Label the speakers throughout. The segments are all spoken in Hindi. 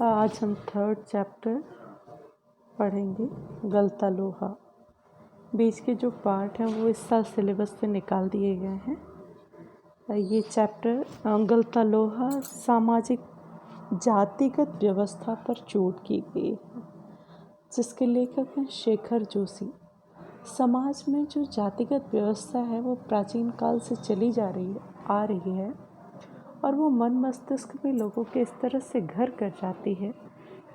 Speaker 1: आज हम 3rd चैप्टर पढ़ेंगे, गलता लोहा। बीच के जो पार्ट हैं वो इस साल सिलेबस से निकाल दिए गए हैं। ये चैप्टर गलता लोहा सामाजिक जातिगत व्यवस्था पर चोट की गई है, जिसके लेखक हैं शेखर जोशी। समाज में जो जातिगत व्यवस्था है वो प्राचीन काल से चली आ रही है और वो मन मस्तिष्क में लोगों के इस तरह से घर कर जाती है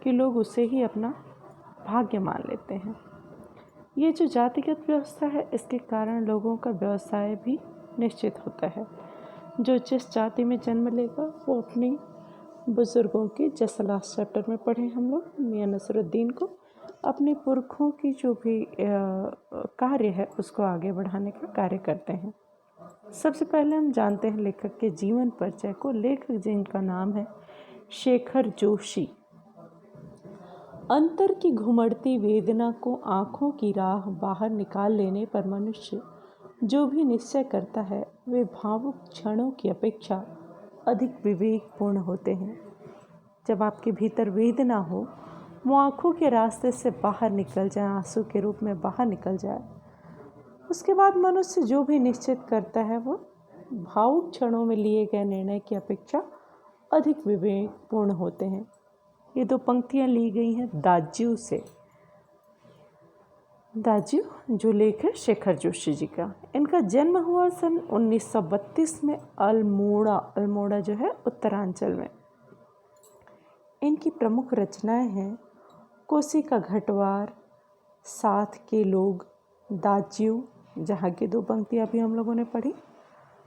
Speaker 1: कि लोग उसे ही अपना भाग्य मान लेते हैं। ये जो जातिगत व्यवस्था है, इसके कारण लोगों का व्यवसाय भी निश्चित होता है। जो जिस जाति में जन्म लेगा वो अपने बुज़ुर्गों की, जैसा लास्ट चैप्टर में पढ़े हम लोग, मियां नसरुद्दीन को अपने पुरखों की जो भी कार्य है उसको आगे बढ़ाने का कार्य करते हैं। सबसे पहले हम जानते हैं लेखक के जीवन परिचय को। लेखक जिनका नाम है शेखर जोशी। अंतर की घुमड़ती वेदना को आँखों की राह बाहर निकाल लेने पर मनुष्य जो भी निश्चय करता है वे भावुक क्षणों की अपेक्षा अधिक विवेकपूर्ण होते हैं। जब आपके भीतर वेदना हो, वो आँखों के रास्ते से बाहर निकल जाए, आंसू के रूप में बाहर निकल जाए, उसके बाद मनुष्य जो भी निश्चित करता है वो भावुक क्षणों में लिए गए निर्णय की अपेक्षा अधिक विवेकपूर्ण होते हैं। ये 2 पंक्तियाँ ली गई हैं दाज्यू से। दाज्यू जो लेख है शेखर जोशी जी का। इनका जन्म हुआ सन 1932 में अल्मोड़ा जो है उत्तरांचल में। इनकी प्रमुख रचनाएं हैं कोसी का घटवार, साथ के लोग, दाज्यू जहाँ की 2 पंक्तियाँ भी हम लोगों ने पढ़ी,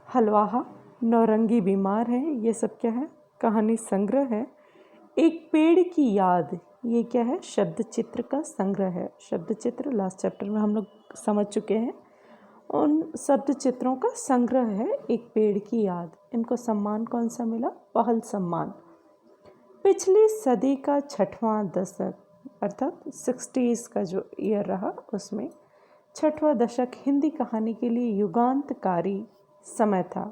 Speaker 1: हलवाहा, नौरंगी बीमार है, ये सब क्या है, कहानी संग्रह है। एक पेड़ की याद, ये क्या है, शब्द चित्र का संग्रह है। शब्द चित्र लास्ट चैप्टर में हम लोग समझ चुके हैं। उन शब्द चित्रों का संग्रह है एक पेड़ की याद। इनको सम्मान कौन सा मिला? पहल सम्मान। पिछली सदी का 6वां दशक अर्थात 60s का जो ईयर रहा उसमें 6वां दशक हिंदी कहानी के लिए युगांतकारी समय था।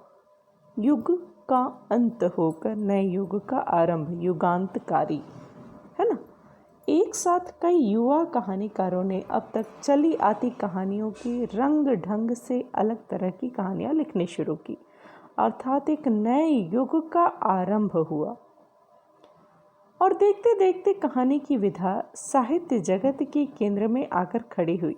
Speaker 1: युग का अंत होकर नए युग का आरंभ, युगांतकारी है ना। एक साथ कई युवा कहानीकारों ने अब तक चली आती कहानियों की रंग ढंग से अलग तरह की कहानियाँ लिखनी शुरू की, अर्थात एक नए युग का आरंभ हुआ। और देखते देखते कहानी की विधा साहित्य जगत के केंद्र में आकर खड़ी हुई।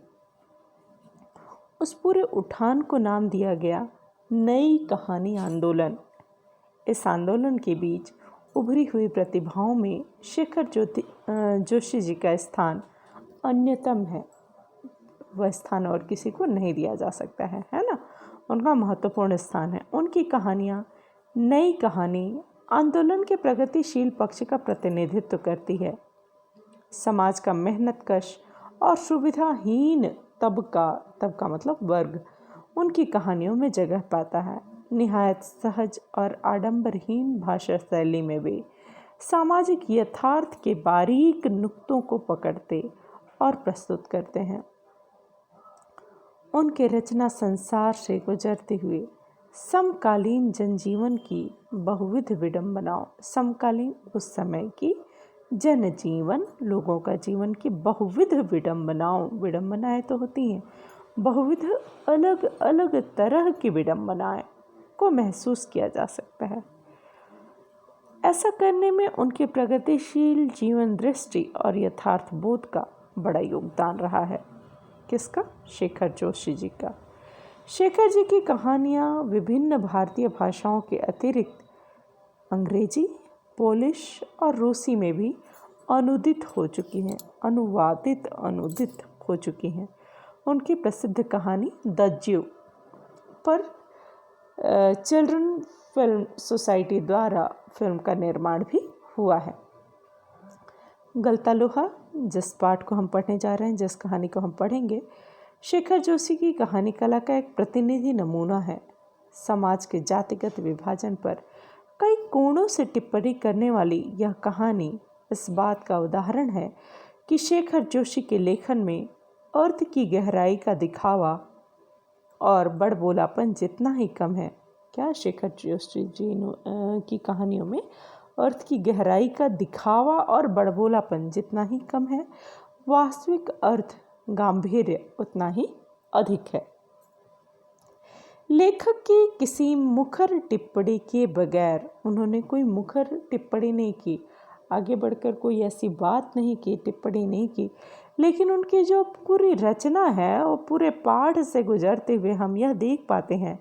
Speaker 1: उस पूरे उठान को नाम दिया गया नई कहानी आंदोलन। इस आंदोलन के बीच उभरी हुई प्रतिभाओं में शेखर जोशी जी का स्थान अन्यतम है। वह स्थान और किसी को नहीं दिया जा सकता है ना। उनका महत्वपूर्ण स्थान है। उनकी कहानियाँ नई कहानी आंदोलन के प्रगतिशील पक्ष का प्रतिनिधित्व करती है। समाज का मेहनतकश और सुविधाहीन तबका मतलब वर्ग उनकी कहानियों में जगह पाता है। निहायत सहज और आडंबरहीन भाषा शैली में वे सामाजिक यथार्थ के बारीक नुक्तों को पकड़ते और प्रस्तुत करते हैं। उनके रचना संसार से गुजरते हुए समकालीन जनजीवन की बहुविध विडंबनाओं, समकालीन उस समय की जनजीवन, लोगों का जीवन की बहुविध विडंबनाएं तो होती हैं, बहुविध अलग अलग तरह की विडंबनाएं को महसूस किया जा सकता है। ऐसा करने में उनके प्रगतिशील जीवन दृष्टि और यथार्थ बोध का बड़ा योगदान रहा है। किसका? शेखर जोशी जी का। शेखर जी की कहानियाँ विभिन्न भारतीय भाषाओं के अतिरिक्त अंग्रेजी, पोलिश और रूसी में भी अनुवादित हो चुकी हैं। उनकी प्रसिद्ध कहानी दाज्यू पर चिल्ड्रन फिल्म सोसाइटी द्वारा फिल्म का निर्माण भी हुआ है। गलता लोहा जिस पाठ को हम पढ़ने जा रहे हैं, जिस कहानी को हम पढ़ेंगे, शेखर जोशी की कहानी कला का एक प्रतिनिधि नमूना है। समाज के जातिगत विभाजन पर कई कोणों से टिप्पणी करने वाली यह कहानी इस बात का उदाहरण है कि शेखर जोशी के लेखन में अर्थ की गहराई का दिखावा और बड़बोलापन जितना ही कम है। क्या? शेखर जोशी जी की कहानियों में अर्थ की गहराई का दिखावा और बड़बोलापन जितना ही कम है, वास्तविक अर्थ गांधीर्य उतना ही अधिक है। लेखक की किसी मुखर टिप्पणी के बगैर, उन्होंने कोई मुखर टिप्पणी नहीं की, आगे बढ़कर कोई ऐसी बात नहीं की, टिप्पणी नहीं की, लेकिन उनकी जो पूरी रचना है वो पूरे पाठ से गुजरते हुए हम यह देख पाते हैं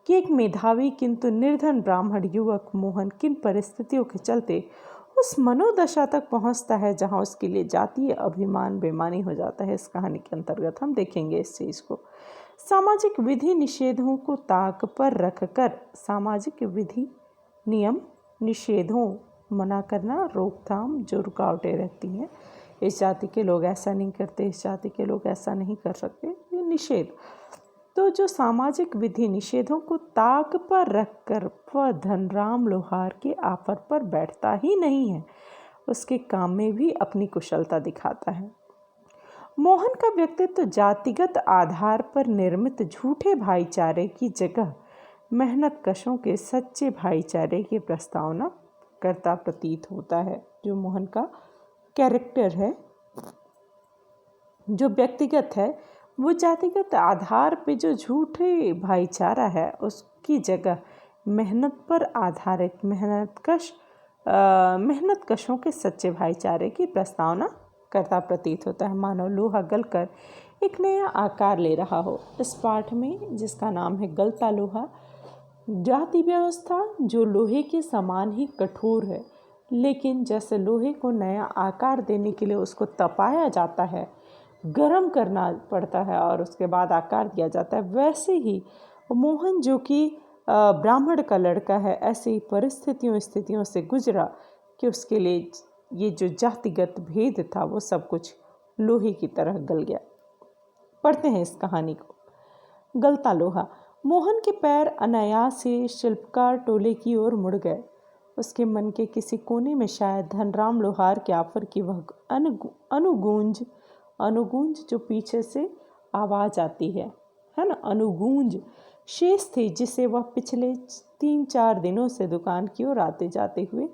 Speaker 1: कि एक मेधावी किंतु निर्धन ब्राह्मण युवक मोहन किन परिस्थितियों के चलते उस मनोदशा तक पहुंचता है जहां उसके लिए जातीय अभिमान बेमानी हो जाता है। इस कहानी के अंतर्गत हम देखेंगे इस चीज़ को। सामाजिक विधि निषेधों को ताक पर रखकर, सामाजिक विधि नियम निषेधों, मना करना, रोकथाम जो रुकावटें रहती हैं, इस जाति के लोग ऐसा नहीं करते, इस जाति के लोग ऐसा नहीं कर सकते, ये निषेध। तो जो सामाजिक विधि निषेधों को ताक पर रखकर वह धनराम लोहार के आफर पर बैठता ही नहीं है, उसके काम में भी अपनी कुशलता दिखाता है। मोहन का व्यक्तित्व जातिगत आधार पर निर्मित झूठे भाईचारे की जगह मेहनत कशों के सच्चे भाईचारे की प्रस्तावना करता प्रतीत होता है। जो मोहन का कैरेक्टर है, जो व्यक्तिगत है, वो जातिगत आधार पे जो झूठे भाईचारा है उसकी जगह मेहनत पर आधारित मेहनत कशों के सच्चे भाईचारे की प्रस्तावना करता प्रतीत होता है, मानो लोहा गलकर एक नया आकार ले रहा हो। इस पाठ में जिसका नाम है गलता लोहा, जाति व्यवस्था जो लोहे के समान ही कठोर है, लेकिन जैसे लोहे को नया आकार देने के लिए उसको तपाया जाता है, गर्म करना पड़ता है और उसके बाद आकार दिया जाता है, वैसे ही मोहन जो कि ब्राह्मण का लड़का है, ऐसी स्थितियों से गुजरा कि उसके लिए ये जो जातिगत भेद था वो सब कुछ लोहे की तरह गल गया। पढ़ते हैं इस कहानी को। गलता लोहा। मोहन के पैर अनायास से शिल्पकार टोले की ओर मुड़ गए। उसके मन के किसी कोने में शायद धनराम लोहार के आफर की वह अनुगूंज जो पीछे से आवाज़ आती है ना, अनुगूंज शेष थी, जिसे वह पिछले 3-4 दिनों से दुकान की ओर आते जाते हुए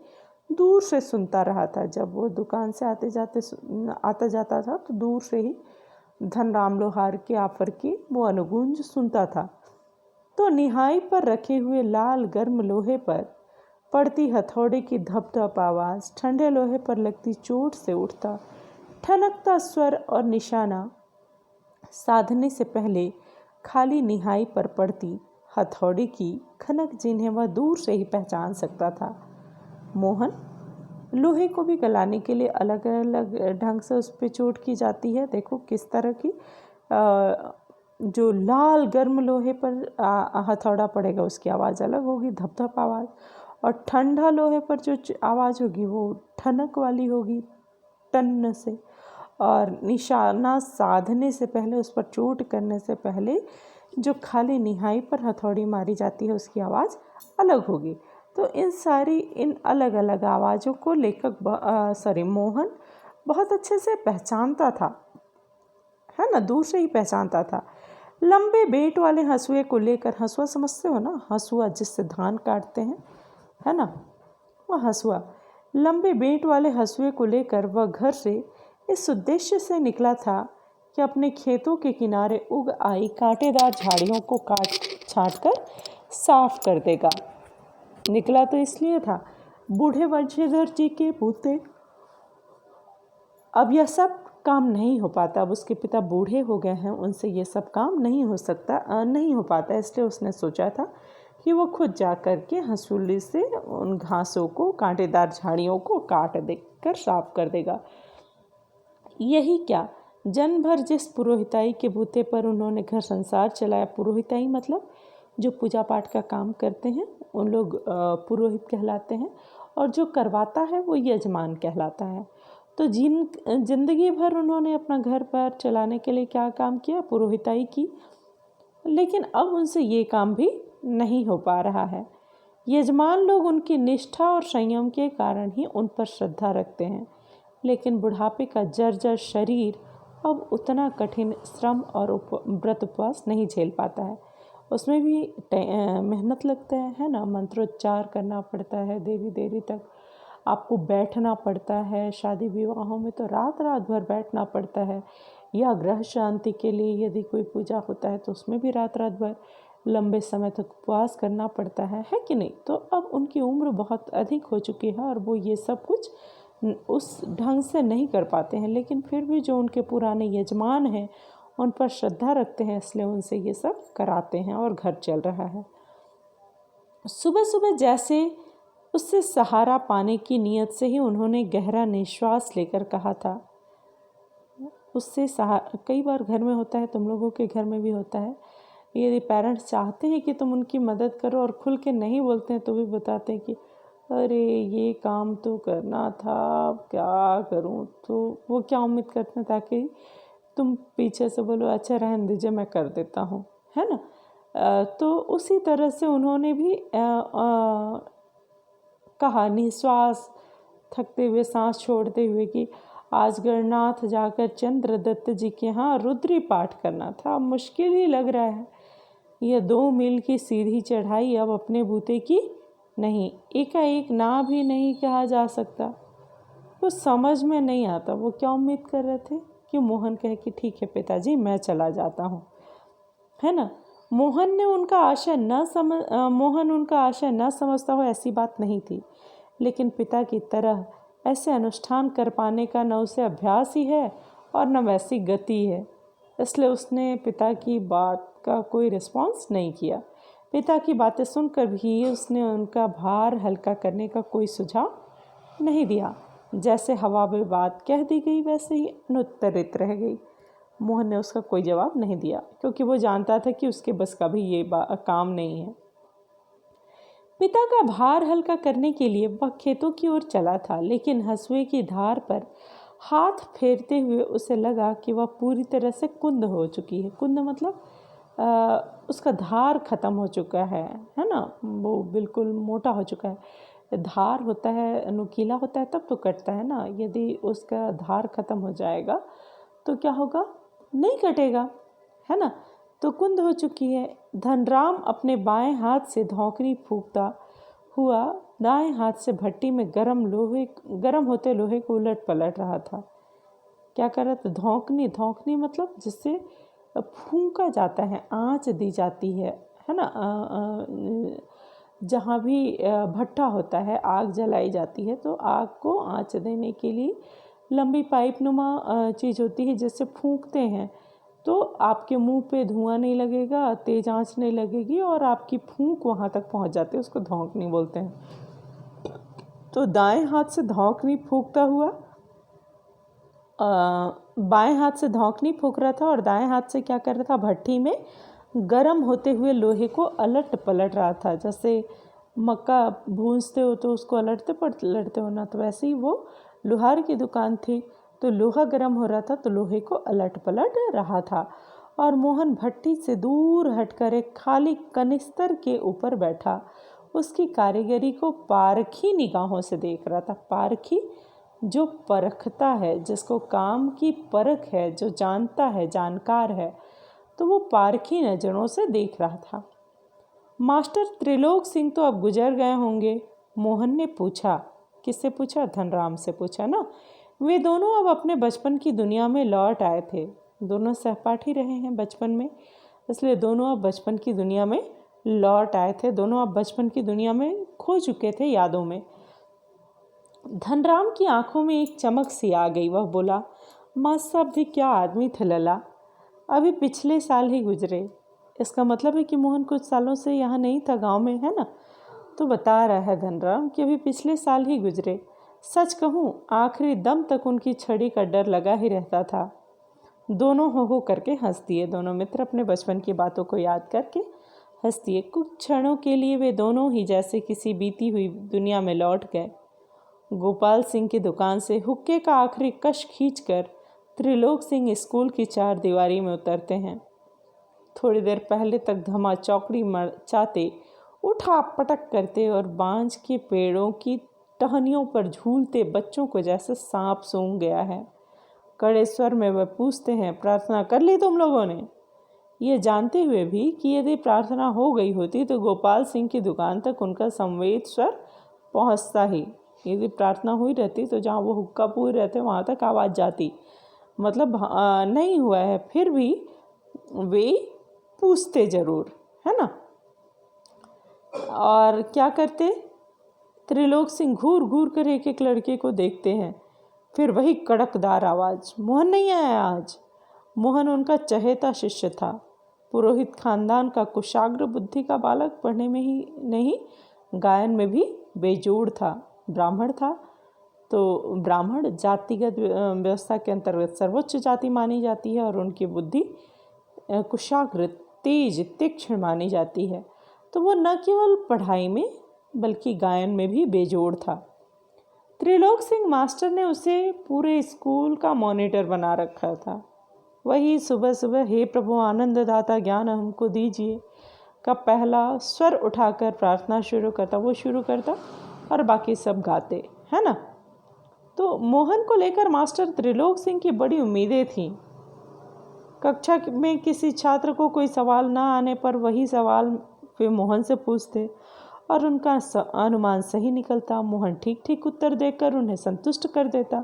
Speaker 1: दूर से सुनता रहा था। जब वो दुकान से आता जाता था तो दूर से ही धनराम लोहार के आफर की वो अनुगूंज सुनता था। तो निहाई पर रखे हुए लाल गर्म लोहे पर पड़ती हथौड़े की धप-धप आवाज़, ठंडे लोहे पर लगती चोट से उठता ठनकता स्वर और निशाना साधने से पहले खाली निहाई पर पड़ती हथौड़े की खनक, जिन्हें वह दूर से ही पहचान सकता था। मोहन लोहे को भी गलाने के लिए अलग अलग ढंग से उस पर चोट की जाती है। देखो किस तरह की, जो लाल गर्म लोहे पर हथौड़ा पड़ेगा उसकी आवाज़ अलग होगी, धप-धप आवाज़, और ठंडा लोहे पर जो आवाज़ होगी वो ठनक वाली होगी, टन से, और निशाना साधने से पहले, उस पर चोट करने से पहले जो खाली निहाई पर हथौड़ी मारी जाती है उसकी आवाज़ अलग होगी। तो इन अलग अलग आवाज़ों को मोहन बहुत अच्छे से पहचानता था, है ना, दूर से ही पहचानता था। लंबे बेट वाले हंसुए को लेकर, हंसुआ समझते हो ना, हंसुआ जिससे धान काटते हैं, है ना, वह हंसुआ, लंबे बेट वाले हंसुए को लेकर वह घर से इस उद्देश्य से निकला था कि अपने खेतों के किनारे उग आई कांटेदार झाड़ियों को काट छाँट कर साफ कर देगा। निकला तो इसलिए था, बूढ़े वंशीधर जी के बूते, अब यह सब काम नहीं हो पाता, अब उसके पिता बूढ़े हो गए हैं, उनसे ये सब काम नहीं हो पाता, इसलिए उसने सोचा था कि वो खुद जा कर के हंसुली से उन घासों को, कांटेदार झाड़ियों को काट देकर साफ कर देगा। यही क्या, जन्म भर जिस पुरोहिताई के बूते पर उन्होंने घर संसार चलाया, पुरोहिताई मतलब जो पूजा पाठ का काम करते हैं उन लोग पुरोहित कहलाते हैं, और जो करवाता है वो यजमान कहलाता है। तो जिंदगी भर उन्होंने अपना घर पर चलाने के लिए क्या काम किया, पुरोहिताई की, लेकिन अब उनसे ये काम भी नहीं हो पा रहा है। यजमान लोग उनकी निष्ठा और संयम के कारण ही उन पर श्रद्धा रखते हैं, लेकिन बुढ़ापे का जर्जर शरीर अब उतना कठिन श्रम और व्रत उपवास नहीं झेल पाता है। उसमें भी मेहनत लगता है ना, मंत्रोच्चार करना पड़ता है देरी तक, आपको बैठना पड़ता है, शादी विवाहों में तो रात रात भर बैठना पड़ता है, या ग्रह शांति के लिए यदि कोई पूजा होता है तो उसमें भी रात रात भर लंबे समय तक उपवास करना पड़ता है कि नहीं। तो अब उनकी उम्र बहुत अधिक हो चुकी है और वो ये सब कुछ उस ढंग से नहीं कर पाते हैं, लेकिन फिर भी जो उनके पुराने यजमान हैं उन पर श्रद्धा रखते हैं, इसलिए उनसे ये सब कराते हैं और घर चल रहा है। सुबह सुबह जैसे उससे सहारा पाने की नीयत से ही उन्होंने गहरा निश्वास लेकर कहा था, उससे कई बार घर में होता है, तुम लोगों के घर में भी होता है, यदि पेरेंट्स चाहते हैं कि तुम उनकी मदद करो और खुल के नहीं बोलते हैं तो भी बताते हैं कि अरे ये काम तो करना था, क्या करूं। तो वो क्या उम्मीद करते हैं, ताकि तुम पीछे से बोलो अच्छा रहने दीजिए मैं कर देता हूँ, है ना। तो उसी तरह से उन्होंने भी कहा निश्वास थकते हुए, सांस छोड़ते हुए कि आज गणनाथ जाकर चंद्रदत्त जी के यहाँ रुद्री पाठ करना था। अब मुश्किल ही लग रहा है, यह 2 मील की सीधी चढ़ाई अब अपने बूते की नहीं। एकाएक ना भी नहीं कहा जा सकता। कुछ समझ में नहीं आता वो क्या उम्मीद कर रहे थे कि मोहन कहे कि ठीक है पिताजी मैं चला जाता हूँ, है ना। मोहन उनका आशय न समझता हो ऐसी बात नहीं थी, लेकिन पिता की तरह ऐसे अनुष्ठान कर पाने का न उसे अभ्यास ही है और न वैसी गति है, इसलिए उसने पिता की बात का कोई रिस्पॉन्स नहीं किया। पिता की बातें सुनकर भी उसने उनका भार हल्का करने का कोई सुझाव नहीं दिया। जैसे हवा में बात कह दी गई वैसे ही अनुत्तरित रह गई। मोहन ने उसका कोई जवाब नहीं दिया, क्योंकि वो जानता था कि उसके बस का भी ये काम नहीं है। पिता का भार हल्का करने के लिए वह खेतों की ओर चला था, लेकिन हंसुए की धार पर हाथ फेरते हुए उसे लगा कि वह पूरी तरह से कुंद हो चुकी है। कुंद मतलब उसका धार खत्म हो चुका है ना, वो बिल्कुल मोटा हो चुका है। धार होता है, नुकीला होता है तब तो कटता है ना, यदि उसका धार खत्म हो जाएगा तो क्या होगा, नहीं कटेगा, है ना। तो कुंद हो चुकी है। धनराम अपने बाएं हाथ से धौंकनी फूंकता हुआ दाएं हाथ से भट्टी में गरम होते लोहे को उलट पलट रहा था। क्या कर रहा था, धौंकनी मतलब जिससे फूंका जाता है, आँच दी जाती है ना। जहाँ भी भट्ठा होता है, आग जलाई जाती है, तो आग को आँच देने के लिए लंबी पाइप नुमा चीज़ होती है जिससे फूंकते हैं, तो आपके मुंह पे धुआं नहीं लगेगा, तेज आंच नहीं लगेगी और आपकी फूंक वहाँ तक पहुँच जाती है, उसको धौंकनी बोलते हैं। तो दाएं हाथ से धौंकनी फूंकता हुआ बाएं हाथ से धौंकनी फूंक रहा था और दाएं हाथ से क्या कर रहा था, भट्टी में गर्म होते हुए लोहे को अलट पलट रहा था। जैसे मक्का भूंजते हो तो उसको अलटते पलटते हो ना, तो वैसे ही वो लोहार की दुकान थी, तो लोहा गर्म हो रहा था तो लोहे को अलट पलट रहा था। और मोहन भट्टी से दूर हटकर एक खाली कनिस्तर के ऊपर बैठा उसकी कारीगरी को पारखी निगाहों से देख रहा था। पारखी जो परखता है, जिसको काम की परख है, जो जानता है, जानकार है, तो वो पारखी नज़रों से देख रहा था। मास्टर त्रिलोक सिंह तो अब गुजर गए होंगे, मोहन ने पूछा। किससे पूछा, धनराम से पूछा ना। वे दोनों अब अपने बचपन की दुनिया में लौट आए थे, दोनों सहपाठी रहे हैं बचपन में, इसलिए दोनों अब बचपन की दुनिया में लौट आए थे, दोनों अब बचपन की दुनिया में खो चुके थे यादों में। धनराम की आंखों में एक चमक सी आ गई, वह बोला, माँ साहब भी क्या आदमी थे लला, अभी पिछले साल ही गुजरे। इसका मतलब है कि मोहन कुछ सालों से यहाँ नहीं था, गांव में, है ना। तो बता रहा है धनराम कि अभी पिछले साल ही गुजरे। सच कहूँ आखिरी दम तक उनकी छड़ी का डर लगा ही रहता था। दोनों हो करके हंस दिए, दोनों मित्र अपने बचपन की बातों को याद करके हंस दिए। कुछ क्षणों के लिए वे दोनों ही जैसे किसी बीती हुई दुनिया में लौट गए। गोपाल सिंह की दुकान से हुक्के का आखिरी कश खींचकर त्रिलोक सिंह स्कूल की 4 दीवारी में उतरते हैं। थोड़ी देर पहले तक धमा चौकड़ी मचाते, उठा पटक करते और बांज के पेड़ों की टहनियों पर झूलते बच्चों को जैसे सांप सूंघ गया है। कड़े स्वर में वह पूछते हैं, प्रार्थना कर ली तुम लोगों ने? ये जानते हुए भी कि यदि प्रार्थना हो गई होती तो गोपाल सिंह की दुकान तक उनका संवेद स्वर पहुँचता ही। यदि प्रार्थना हुई रहती तो जहाँ वो हुक्का पूरी रहते वहाँ तक आवाज़ जाती, मतलब नहीं हुआ है, फिर भी वे पूछते ज़रूर, है ना। और क्या करते, त्रिलोक सिंह घूर घूर कर एक एक लड़के को देखते हैं, फिर वही कड़कदार आवाज़, मोहन नहीं आया आज। मोहन उनका चहेता शिष्य था, पुरोहित खानदान का कुशाग्र बुद्धि का बालक, पढ़ने में ही नहीं गायन में भी बेजोड़ था। ब्राह्मण था तो ब्राह्मण जातिगत व्यवस्था के अंतर्गत सर्वोच्च जाति मानी जाती है और उनकी बुद्धि कुशाग्र, तेज, तीक्ष्ण मानी जाती है। तो वो न केवल पढ़ाई में बल्कि गायन में भी बेजोड़ था। त्रिलोक सिंह मास्टर ने उसे पूरे स्कूल का मॉनिटर बना रखा था। वही सुबह सुबह हे प्रभु आनंददाता ज्ञान हमको दीजिए का पहला स्वर उठाकर प्रार्थना शुरू करता, वो शुरू करता और बाकी सब गाते, है ना। तो मोहन को लेकर मास्टर त्रिलोक सिंह की बड़ी उम्मीदें थीं। कक्षा में किसी छात्र को कोई सवाल ना आने पर वही सवाल वे मोहन से पूछते और उनका अनुमान सही निकलता। मोहन ठीक ठीक उत्तर देकर उन्हें संतुष्ट कर देता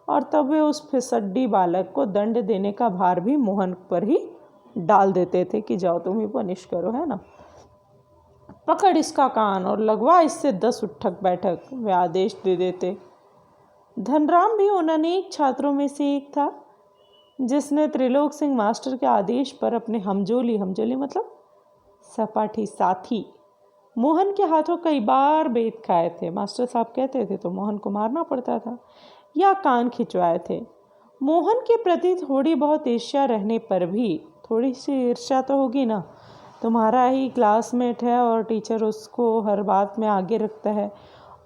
Speaker 1: और तब वे उस फिसड्डी बालक को दंड देने का भार भी मोहन पर ही डाल देते थे कि जाओ तुम ही पनिश करो, है ना। पकड़ इसका कान और लगवा इससे 10 उठक बैठक, वे आदेश दे देते। धनराम भी उन अनेक छात्रों में से एक था जिसने त्रिलोक सिंह मास्टर के आदेश पर अपने हमजोली मतलब सहपाठी साथी मोहन के हाथों कई बार बेत खाए थे। मास्टर साहब कहते थे तो मोहन को मारना पड़ता था या कान खिंचवाए थे। मोहन के प्रति थोड़ी बहुत ईर्ष्या रहने पर भी, थोड़ी सी ईर्ष्या तो होगी ना, तुम्हारा ही क्लासमेट है और टीचर उसको हर बात में आगे रखता है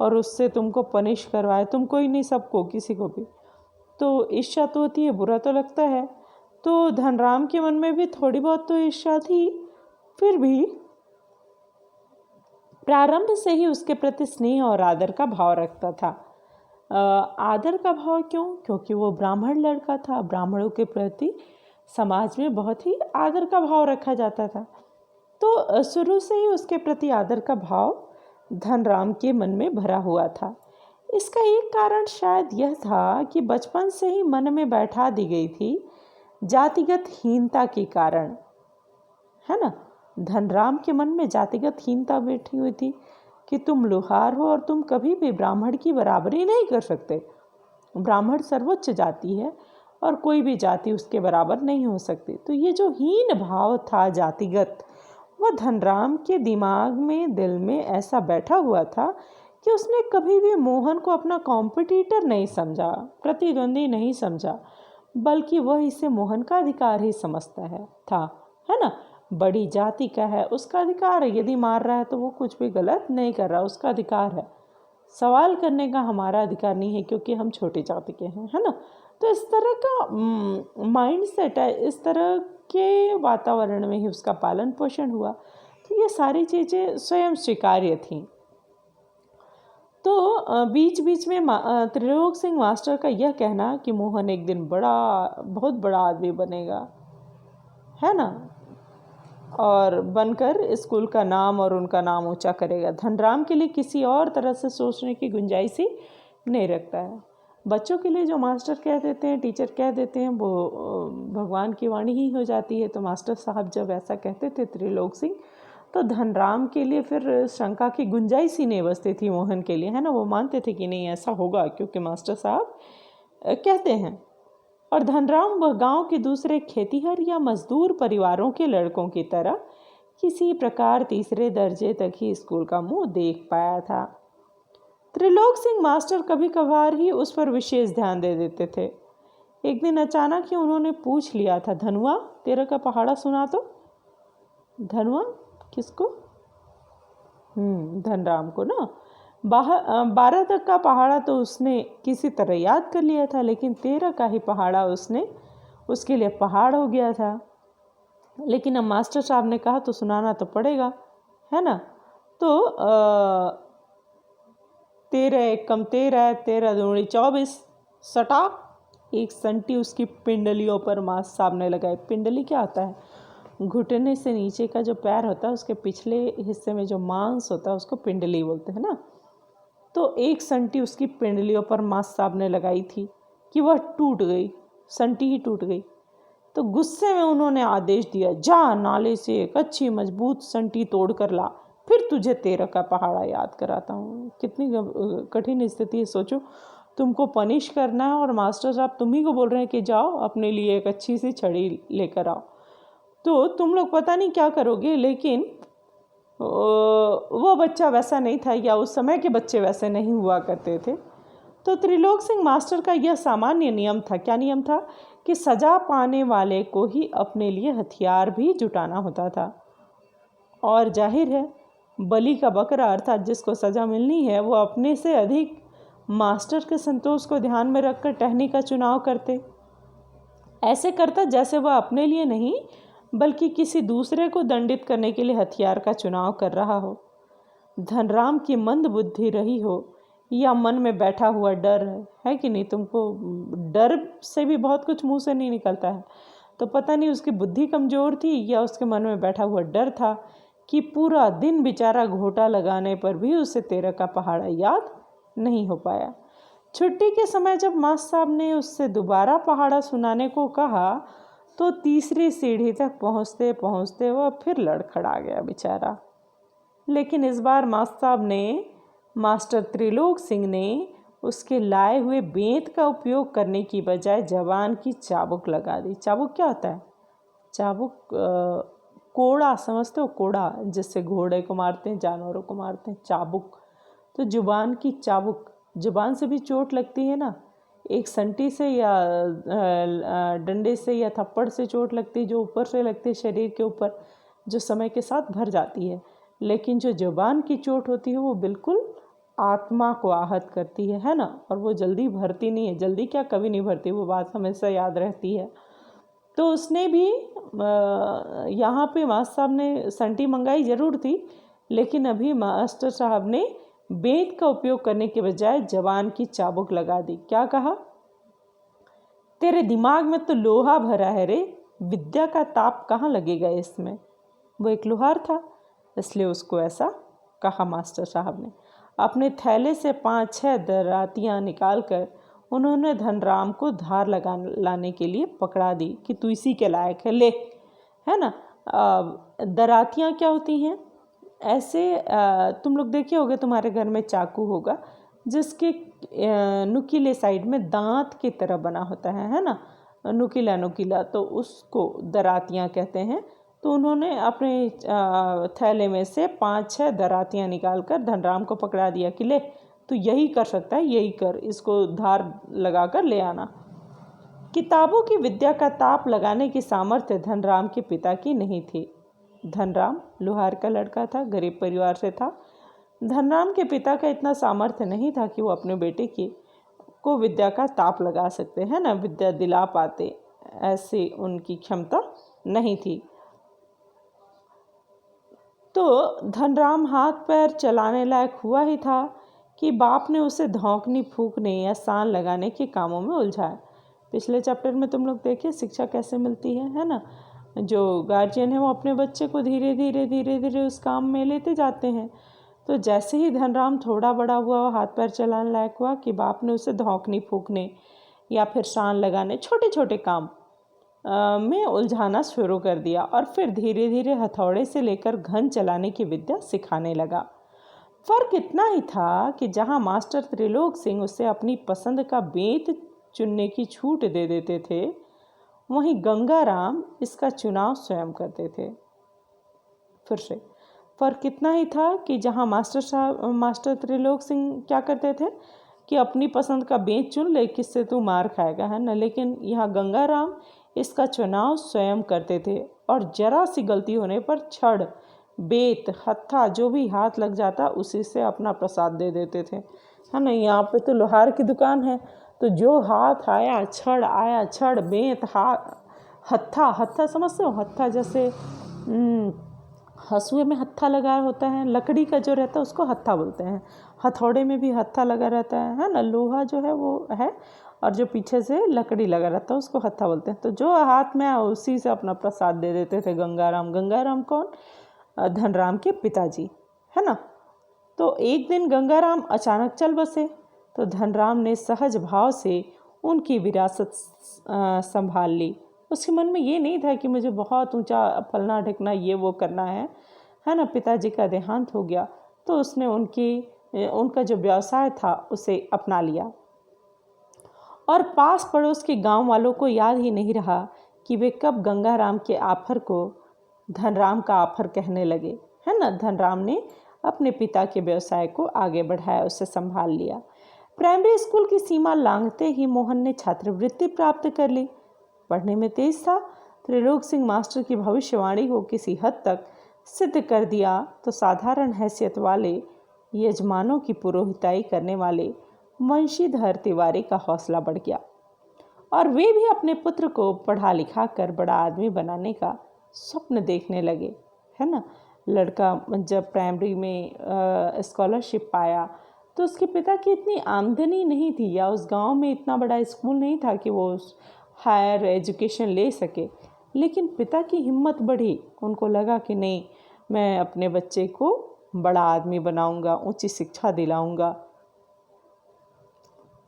Speaker 1: और उससे तुमको पनिश करवाए, तुमको ही नहीं सबको, किसी को भी, तो ईर्ष्या तो होती है, बुरा तो लगता है। तो धनराम के मन में भी थोड़ी बहुत तो ईर्ष्या थी, फिर भी प्रारंभ से ही उसके प्रति स्नेह और आदर का भाव रखता था। आदर का भाव क्यों? क्योंकि वो ब्राह्मण लड़का था। ब्राह्मणों के प्रति समाज में बहुत ही आदर का भाव रखा जाता था। तो शुरू से ही उसके प्रति आदर का भाव धनराम के मन में भरा हुआ था। इसका एक कारण शायद यह था कि बचपन से ही मन में बैठा दी गई थी जातिगत हीनता के कारण, है ना। धनराम के मन में जातिगत हीनता बैठी हुई थी कि तुम लोहार हो और तुम कभी भी ब्राह्मण की बराबरी नहीं कर सकते। ब्राह्मण सर्वोच्च जाति है और कोई भी जाति उसके बराबर नहीं हो सकती। तो ये जो हीन भाव था जातिगत, वह धनराम के दिमाग में, दिल में ऐसा बैठा हुआ था कि उसने कभी भी मोहन को अपना कॉम्पिटिटर नहीं समझा, प्रतिद्वंदी नहीं समझा, बल्कि वह इसे मोहन का अधिकार ही समझता है ना। बड़ी जाति का है, उसका अधिकार है, यदि मार रहा है तो वो कुछ भी गलत नहीं कर रहा, उसका अधिकार है। सवाल करने का हमारा अधिकार नहीं है क्योंकि हम छोटी जाति के हैं, है ना। तो इस तरह का माइंड सेट है, इस तरह के वातावरण में ही उसका पालन पोषण हुआ। तो ये सारी चीज़ें स्वयं स्वीकार्य थीं। तो बीच बीच में त्रिलोक सिंह मास्टर का यह कहना कि मोहन एक दिन बहुत बड़ा आदमी बनेगा, है ना, और बनकर स्कूल का नाम और उनका नाम ऊंचा करेगा, धनराम के लिए किसी और तरह से सोचने की गुंजाइश ही नहीं रखता है। बच्चों के लिए जो मास्टर कह देते हैं, टीचर कह देते हैं, वो भगवान की वाणी ही हो जाती है। तो मास्टर साहब जब ऐसा कहते थे त्रिलोक सिंह, तो धनराम के लिए फिर शंका की गुंजाइश ही नहीं बचती थी मोहन के लिए, है ना। वो मानते थे कि नहीं ऐसा होगा क्योंकि मास्टर साहब कहते हैं। और धनराम वह गांव के दूसरे खेतीहर या मजदूर परिवारों के लड़कों की तरह किसी प्रकार तीसरे दर्जे तक ही स्कूल का मुंह देख पाया था। त्रिलोक सिंह मास्टर कभी कभार ही उस पर विशेष ध्यान दे देते थे। एक दिन अचानक ही उन्होंने पूछ लिया था, धनुआ तेरा का पहाड़ा सुना तो। धनुआ किसको? धनराम को ना। 12 तक का पहाड़ा तो उसने किसी तरह याद कर लिया था, लेकिन 13 का ही पहाड़ा उसके लिए पहाड़ हो गया था। लेकिन अब मास्टर साहब ने कहा तो सुनाना तो पड़ेगा, है ना। तो 13 एकम 13, 13 दूनी 24, सटा एक संटी उसकी पिंडलियों पर मास्टर साहब ने लगाई। पिंडली क्या होता है? घुटने से नीचे का जो पैर होता है उसके पिछले हिस्से में जो मांस होता है उसको पिंडली बोलते हैं ना। तो एक संटी उसकी पिंडलियों पर मास्टर साहब ने लगाई थी कि वह टूट गई, संटी ही टूट गई। तो गुस्से में उन्होंने आदेश दिया, जा नाले से एक अच्छी मजबूत संटी तोड़ कर ला, फिर तुझे 13 का पहाड़ा याद कराता हूँ। कितनी कठिन स्थिति है, सोचो तुमको पनिश करना है और मास्टर साहब तुम्ही को बोल रहे हैं कि जाओ अपने लिए एक अच्छी सी छड़ी लेकर आओ। तो तुम लोग पता नहीं क्या करोगे, लेकिन वो बच्चा वैसा नहीं था, या उस समय के बच्चे वैसे नहीं हुआ करते थे। तो त्रिलोक सिंह मास्टर का यह सामान्य नियम था। क्या नियम था? कि सजा पाने वाले को ही अपने लिए हथियार भी जुटाना होता था। और जाहिर है बलि का बकरा अर्थात जिसको सजा मिलनी है वो अपने से अधिक मास्टर के संतोष को ध्यान में रखकर टहनी का चुनाव करते। ऐसे करता जैसे वह अपने लिए नहीं बल्कि किसी दूसरे को दंडित करने के लिए हथियार का चुनाव कर रहा हो। धनराम की मंद बुद्धि रही हो या मन में बैठा हुआ डर है कि नहीं? तुमको डर से भी बहुत कुछ मुंह से नहीं निकलता है। तो पता नहीं उसकी बुद्धि कमज़ोर थी या उसके मन में बैठा हुआ डर था कि पूरा दिन बेचारा घोटा लगाने पर भी उसे 13 का पहाड़ा याद नहीं हो पाया। छुट्टी के समय जब मास्टर साहब ने उससे दोबारा पहाड़ा सुनाने को कहा तो तीसरी सीढ़ी तक पहुँचते पहुँचते वह फिर लड़खड़ा गया बेचारा। लेकिन इस बार मास्टर साहब ने, मास्टर त्रिलोक सिंह ने उसके लाए हुए बेंत का उपयोग करने की बजाय जवान की चाबुक लगा दी। चाबुक क्या होता है? चाबुक कोड़ा, समझते हो? कोड़ा जिससे घोड़े को मारते हैं, जानवरों को मारते हैं, चाबुक। तो जुबान की चाबुक, जुबान से भी चोट लगती है ना, एक संटी से या डंडे से या थप्पड़ से चोट लगती है जो ऊपर से लगती है शरीर के ऊपर, जो समय के साथ भर जाती है। लेकिन जो जुबान की चोट होती है वो बिल्कुल आत्मा को आहत करती है ना, और वो जल्दी भरती नहीं है। जल्दी क्या, कभी नहीं भरती, वो बात हमेशा याद रहती है। तो उसने भी यहाँ पे मास्टर साहब ने संटी मंगाई ज़रूर थी, लेकिन अभी मास्टर साहब ने बेंत का उपयोग करने के बजाय जवान की चाबुक लगा दी। क्या कहा? तेरे दिमाग में तो लोहा भरा है रे, विद्या का ताप कहाँ लगेगा इसमें। वो एक लोहार था, इसलिए उसको ऐसा कहा मास्टर साहब ने। अपने थैले से 5-6 दरातियाँ निकालकर उन्होंने धनराम को धार लाने के लिए पकड़ा दी कि तू इसी के लायक है, ले, है ना। दरातियाँ क्या होती हैं? ऐसे तुम लोग देखे होगे, तुम्हारे घर में चाकू होगा जिसके नुकीले साइड में दांत की तरह बना होता है ना, नुकीला नुकीला, तो उसको दरातियाँ कहते हैं। तो उन्होंने अपने थैले में से 5-6 दरातियाँ निकालकर धनराम को पकड़ा दिया कि ले, तू यही कर सकता है, यही कर, इसको धार लगाकर ले आना। किताबों की विद्या का ताप लगाने की सामर्थ्य धनराम के पिता की नहीं थी। धनराम लोहार का लड़का था, गरीब परिवार से था। धनराम के पिता का इतना सामर्थ्य नहीं था कि वो अपने बेटे को विद्या का ताप लगा सकते हैं ना, विद्या दिला पाते, ऐसी उनकी क्षमता नहीं थी। तो धनराम हाथ पैर चलाने लायक हुआ ही था कि बाप ने उसे धौंकनी फूंकने या सान लगाने के कामों में उलझाया। पिछले चैप्टर में तुम लोग देखिए शिक्षा कैसे मिलती है ना। जो गार्जियन है वो अपने बच्चे को धीरे धीरे उस काम में लेते जाते हैं। तो जैसे ही धनराम थोड़ा बड़ा हुआ, हाथ पैर चलाने लायक हुआ, कि बाप ने उसे धौंकनी फूंकने या फिर सान लगाने, छोटे छोटे काम में उलझाना शुरू कर दिया, और फिर धीरे धीरे हथौड़े से लेकर घन चलाने की विद्या सिखाने लगा। फर्क इतना ही था कि जहां मास्टर त्रिलोक सिंह उसे अपनी पसंद का बेंत चुनने की छूट दे देते थे, वहीं गंगाराम इसका चुनाव स्वयं करते थे। फिर से फर्क इतना ही था कि जहां मास्टर त्रिलोक सिंह क्या करते थे कि अपनी पसंद का बेंत चुन ले, किससे तू मार खाएगा, है ना। लेकिन यहाँ गंगाराम इसका चुनाव स्वयं करते थे, और जरा सी गलती होने पर छड़, बेत, हत्था जो भी हाथ लग जाता उसी से अपना प्रसाद दे देते थे, है ना। यहाँ पे तो लोहार की दुकान है, तो जो हाथ आया छड़, बेत, हत्था समझते हो? हत्था जैसे हंसुए में हत्था लगा होता है, लकड़ी का जो रहता है उसको हत्था बोलते हैं। हथौड़े में भी हत्था लगा रहता है ना। लोहा जो है वो है, और जो पीछे से लकड़ी लगा रहता है उसको हत्था बोलते हैं। तो जो हाथ में आया उसी से अपना प्रसाद दे देते थे गंगाराम। गंगाराम कौन? धनराम के पिताजी, है ना। तो एक दिन गंगाराम अचानक चल बसे। तो धनराम ने सहज भाव से उनकी विरासत संभाल ली। उसके मन में ये नहीं था कि मुझे बहुत ऊंचा फलना ढिकना ये वो करना है ना। पिताजी का देहांत हो गया तो उसने उनका जो व्यवसाय था उसे अपना लिया। और पास पड़ोस के गांव वालों को याद ही नहीं रहा कि वे कब गंगाराम के ऑफर को धनराम का ऑफर कहने लगे, है ना। धनराम ने अपने पिता के व्यवसाय को आगे बढ़ाया, उसे संभाल लिया। प्राइमरी स्कूल की सीमा लांघते ही मोहन ने छात्रवृत्ति प्राप्त कर ली। पढ़ने में तेज था। त्रिलोक सिंह मास्टर की भविष्यवाणी को किसी हद तक सिद्ध कर दिया तो साधारण हैसियत वाले यजमानों की पुरोहिताई करने वाले वंशीधर तिवारी का हौसला बढ़ गया और वे भी अपने पुत्र को पढ़ा लिखा कर बड़ा आदमी बनाने का स्वप्न देखने लगे, है ना। लड़का जब प्राइमरी में स्कॉलरशिप पाया तो उसके पिता की इतनी आमदनी नहीं थी या उस गांव में इतना बड़ा स्कूल नहीं था कि वो हायर एजुकेशन ले सके, लेकिन पिता की हिम्मत बढ़ी। उनको लगा कि नहीं, मैं अपने बच्चे को बड़ा आदमी बनाऊंगा, ऊंची शिक्षा दिलाऊंगा।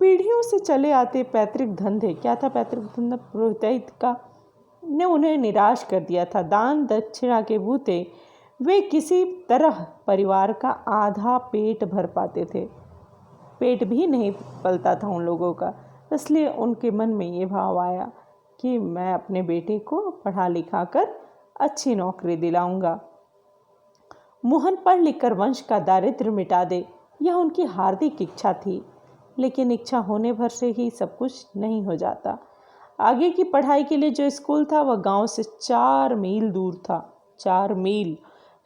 Speaker 1: पीढ़ियों से चले आते पैतृक धंधे, क्या था पैतृक धंधा, पुरोहित का, ने उन्हें निराश कर दिया था। दान दक्षिणा के बूते वे किसी तरह परिवार का आधा पेट भर पाते थे। पेट भी नहीं पलता था उन लोगों का। इसलिए उनके मन में ये भाव आया कि मैं अपने बेटे को पढ़ा लिखा कर अच्छी नौकरी दिलाऊंगा। मोहन पढ़ लिख कर वंश का दारिद्र्य मिटा दे, यह उनकी हार्दिक इच्छा थी। लेकिन इच्छा होने भर से ही सब कुछ नहीं हो जाता। आगे की पढ़ाई के लिए जो स्कूल था वह गांव से 4 मील दूर था। 4 मील,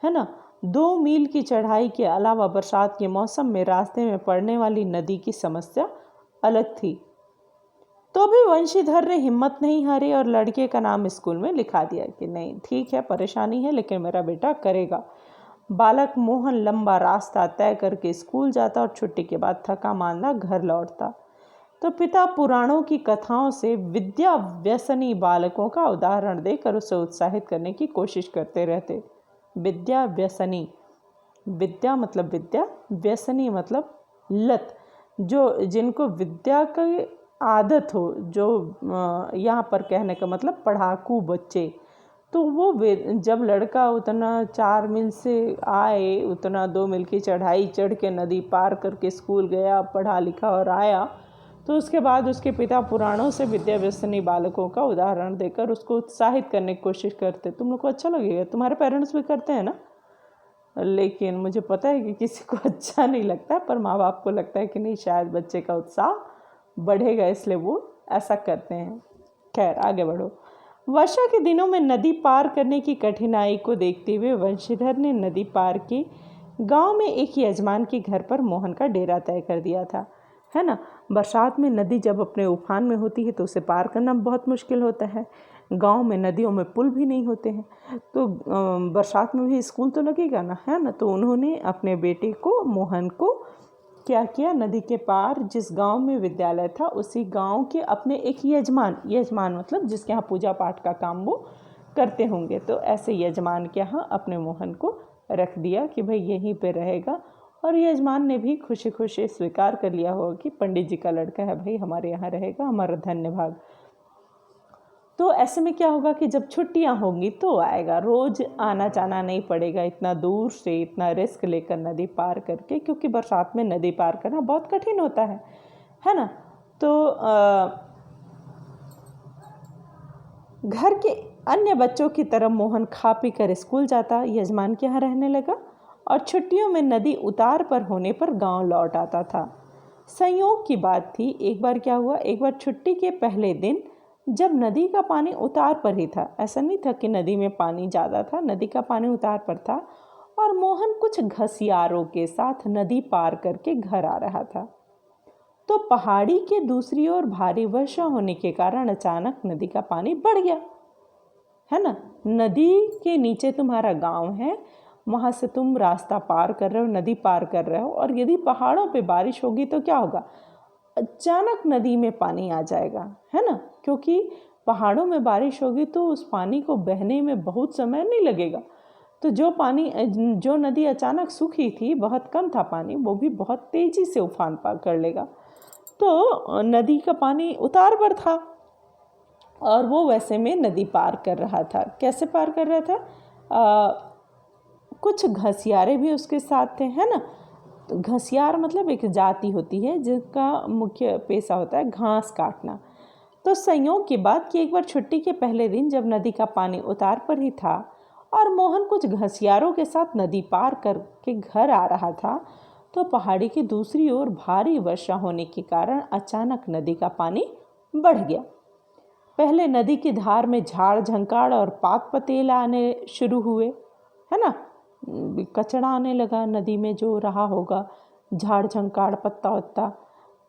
Speaker 1: है ना। 2 मील की चढ़ाई के अलावा बरसात के मौसम में रास्ते में पड़ने वाली नदी की समस्या अलग थी। तो भी वंशीधर ने हिम्मत नहीं हारी और लड़के का नाम स्कूल में लिखा दिया कि नहीं, ठीक है, परेशानी है लेकिन मेरा बेटा करेगा। बालक मोहन लंबा रास्ता तय करके स्कूल जाता और छुट्टी के बाद थका मांदा घर लौटता। तो पिता पुराणों की कथाओं से विद्या व्यसनी बालकों का उदाहरण देकर उसे उत्साहित करने की कोशिश करते रहते। विद्या व्यसनी, विद्या मतलब विद्या, व्यसनी मतलब लत, जिनको विद्या की आदत हो, जो यहाँ पर कहने का मतलब पढ़ाकू बच्चे। तो वो जब लड़का उतना 4 मील से आए, उतना 2 मील की चढ़ाई चढ़ के नदी पार करके स्कूल गया, पढ़ा लिखा और आया, तो उसके बाद उसके पिता पुराणों से विद्या व्यसनी बालकों का उदाहरण देकर उसको उत्साहित करने की कोशिश करते। तुम लोग को अच्छा लगेगा, तुम्हारे पेरेंट्स भी करते हैं ना, लेकिन मुझे पता है कि किसी को अच्छा नहीं लगता, पर माँ बाप को लगता है कि नहीं, शायद बच्चे का उत्साह बढ़ेगा, इसलिए वो ऐसा करते हैं। खैर आगे बढ़ो। वर्षा के दिनों में नदी पार करने की कठिनाई को देखते हुए वंशीधर ने नदी पार के गांव में एक यजमान के घर पर मोहन का डेरा तय कर दिया था, है ना। बरसात में नदी जब अपने उफान में होती है तो उसे पार करना बहुत मुश्किल होता है। गांव में नदियों में पुल भी नहीं होते हैं, तो बरसात में भी स्कूल तो लगेगा ना, है ना। तो उन्होंने अपने बेटे को, मोहन को, क्या किया, नदी के पार जिस गांव में विद्यालय था उसी गांव के अपने एक यजमान मतलब जिसके यहाँ पूजा पाठ का काम वो करते होंगे, तो ऐसे यजमान के यहाँ अपने मोहन को रख दिया कि भाई यहीं पे रहेगा। और यजमान ने भी खुशी खुशी स्वीकार कर लिया होगा कि पंडित जी का लड़का है, भाई हमारे यहाँ रहेगा, हमारा धन्य भाग। तो ऐसे में क्या होगा कि जब छुट्टियां होंगी तो आएगा, रोज आना जाना नहीं पड़ेगा इतना दूर से, इतना रिस्क लेकर नदी पार करके, क्योंकि बरसात में नदी पार करना बहुत कठिन होता है ना। तो घर के अन्य बच्चों की तरह मोहन खा पी कर स्कूल जाता, यजमान के यहाँ रहने लगा और छुट्टियों में नदी उतार पर होने पर गांव लौट आता था। संयोग की बात थी, एक बार क्या हुआ, एक बार छुट्टी के पहले दिन जब नदी का पानी उतार पर ही था, ऐसा नहीं था कि नदी में पानी ज़्यादा था, नदी का पानी उतार पर था और मोहन कुछ घसियारों के साथ नदी पार करके घर आ रहा था। तो पहाड़ी के दूसरी ओर भारी वर्षा होने के कारण अचानक नदी का पानी बढ़ गया, है ना। नदी के नीचे तुम्हारा गांव है, वहाँ से तुम रास्ता पार कर रहे हो, नदी पार कर रहे हो, और यदि पहाड़ों पे बारिश होगी तो क्या होगा, अचानक नदी में पानी आ जाएगा, है ना। क्योंकि पहाड़ों में बारिश होगी तो उस पानी को बहने में बहुत समय नहीं लगेगा, तो जो नदी अचानक सूखी थी, बहुत कम था पानी, वो भी बहुत तेज़ी से उफान पार कर लेगा। तो नदी का पानी उतार पर था और वो वैसे में नदी पार कर रहा था। कैसे पार कर रहा था? कुछ घसियारे भी उसके साथ थे, है ना। तो घसियार मतलब एक जाति होती है जिसका मुख्य पेशा होता है घास काटना। तो संयोग की बात कि एक बार छुट्टी के पहले दिन जब नदी का पानी उतार पर ही था और मोहन कुछ घसियारों के साथ नदी पार करके घर आ रहा था, तो पहाड़ी की दूसरी ओर भारी वर्षा होने के कारण अचानक नदी का पानी बढ़ गया। पहले नदी की धार में झाड़ झंकाड़ और पात पतेल आने शुरू हुए, है ना। कचड़ा आने लगा नदी में, जो रहा होगा झाड़ झंकाड़ पत्ता वत्ता।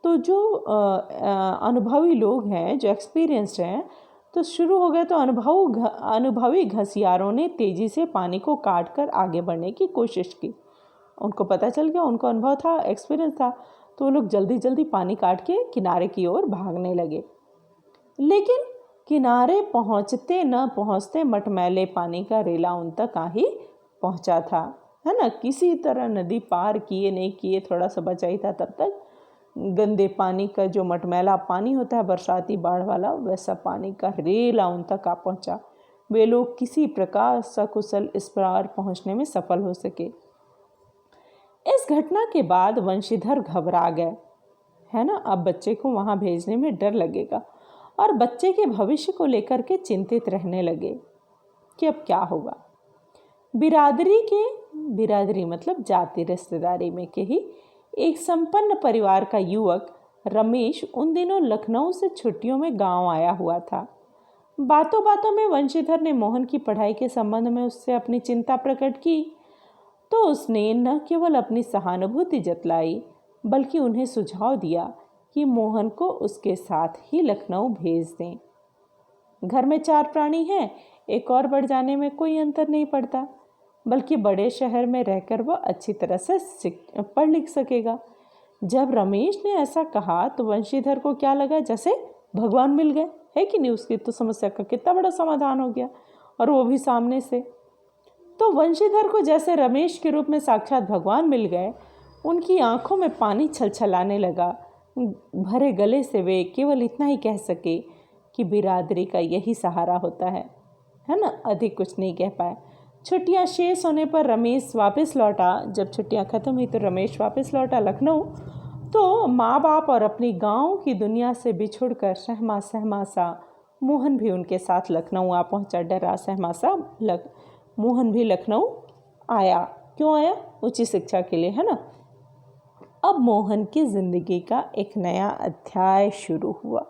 Speaker 1: तो जो अनुभवी लोग हैं, जो एक्सपीरियंस्ड हैं, तो शुरू हो गए। तो अनुभवी घसियारों ने तेज़ी से पानी को काट कर आगे बढ़ने की कोशिश की। उनको पता चल गया, उनको अनुभव था, एक्सपीरियंस था, तो वो लोग जल्दी जल्दी पानी काट के किनारे की ओर भागने लगे। लेकिन किनारे पहुँचते न पहुँचते मटमैले पानी का रेला उन तक आ ही पहुँचा था, है ना। किसी तरह नदी पार किए नहीं किए, थोड़ा सा बचा ही था तब तक गंदे पानी का जो मटमैला पानी होता है बरसाती बाढ़ वाला, वैसा पानी का रेला उन तक आ पहुँचा। वे लोग किसी प्रकार सकुशल इस पार पहुँचने में सफल हो सके। इस घटना के बाद वंशीधर घबरा गए, है ना। अब बच्चे को वहाँ भेजने में डर लगेगा और बच्चे के भविष्य को लेकर के चिंतित रहने लगे कि अब क्या होगा। बिरादरी मतलब जाति रिश्तेदारी में के ही एक संपन्न परिवार का युवक रमेश उन दिनों लखनऊ से छुट्टियों में गांव आया हुआ था। बातों बातों में वंशीधर ने मोहन की पढ़ाई के संबंध में उससे अपनी चिंता प्रकट की। तो उसने न केवल अपनी सहानुभूति जतलाई, बल्कि उन्हें सुझाव दिया कि मोहन को उसके साथ ही लखनऊ भेज दें। घर में 4 प्राणी हैं, एक और बढ़ जाने में कोई अंतर नहीं पड़ता, बल्कि बड़े शहर में रहकर वह अच्छी तरह से पढ़ लिख सकेगा। जब रमेश ने ऐसा कहा तो वंशीधर को क्या लगा, जैसे भगवान मिल गए, है कि नहीं। उसकी तो समस्या का कितना बड़ा समाधान हो गया, और वो भी सामने से। तो वंशीधर को जैसे रमेश के रूप में साक्षात भगवान मिल गए। उनकी आंखों में पानी छलछलाने लगा। भरे गले से वे केवल इतना ही कह सके कि बिरादरी का यही सहारा होता है ना। अधिक कुछ नहीं कह पाए। छुट्टियां शेष होने पर रमेश वापस लौटा। जब छुट्टियां खत्म हुई तो रमेश वापस लौटा लखनऊ। तो माँ बाप और अपनी गांव की दुनिया से बिछुड़कर सहमा सहमा सा मोहन भी उनके साथ लखनऊ आ पहुंचा। डरा सहमा सा मोहन भी लखनऊ आया। क्यों आया? उच्च शिक्षा के लिए, है ना। अब मोहन की जिंदगी का एक नया अध्याय शुरू हुआ।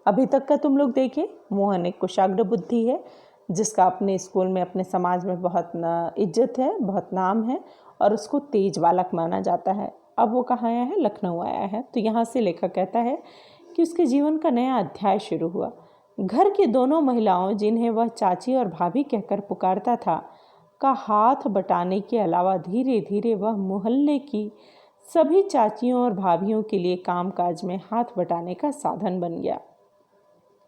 Speaker 1: अभी तक का तुम लोग देखें, मोहन एक कुशाग्र बुद्धि है जिसका अपने स्कूल में, अपने समाज में बहुत इज्जत है, बहुत नाम है, और उसको तेज बालक माना जाता है। अब वो कहाँ आया है? लखनऊ आया है। तो यहाँ से लेखक कहता है कि उसके जीवन का नया अध्याय शुरू हुआ। घर की दोनों महिलाओं, जिन्हें वह चाची और भाभी कहकर पुकारता था, का हाथ बटाने के अलावा धीरे धीरे वह मोहल्ले की सभी चाचियों और भाभियों के लिए कामकाज में हाथ बटाने का साधन बन गया,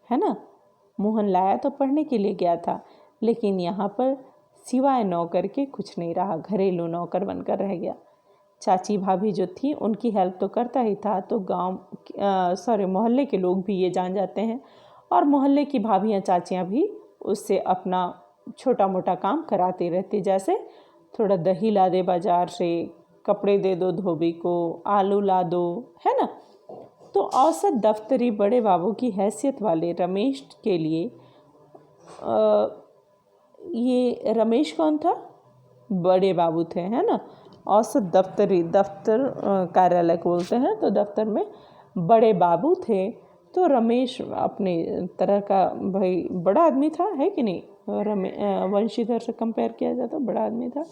Speaker 1: है ना। मोहन लाया तो पढ़ने के लिए गया था, लेकिन यहाँ पर सिवाय नौकर के कुछ नहीं रहा, घरेलू नौकर बनकर रह गया। चाची भाभी जो थी उनकी हेल्प तो करता ही था, तो मोहल्ले के लोग भी ये जान जाते हैं, और मोहल्ले की भाभियाँ चाचियाँ भी उससे अपना छोटा मोटा काम कराती रहती। जैसे थोड़ा दही ला दे बाजार से, कपड़े दे दो धोबी को, आलू ला दो, है ना। तो औसत दफ्तरी बड़े बाबू की हैसियत वाले रमेश के लिए ये रमेश कौन था? बड़े बाबू थे, है ना। औसत दफ्तर कार्यालय को बोलते हैं, तो दफ्तर में बड़े बाबू थे। तो रमेश अपने तरह का भाई बड़ा आदमी था, है कि नहीं। वंशीधर से कंपेयर किया जाए तो बड़ा आदमी था।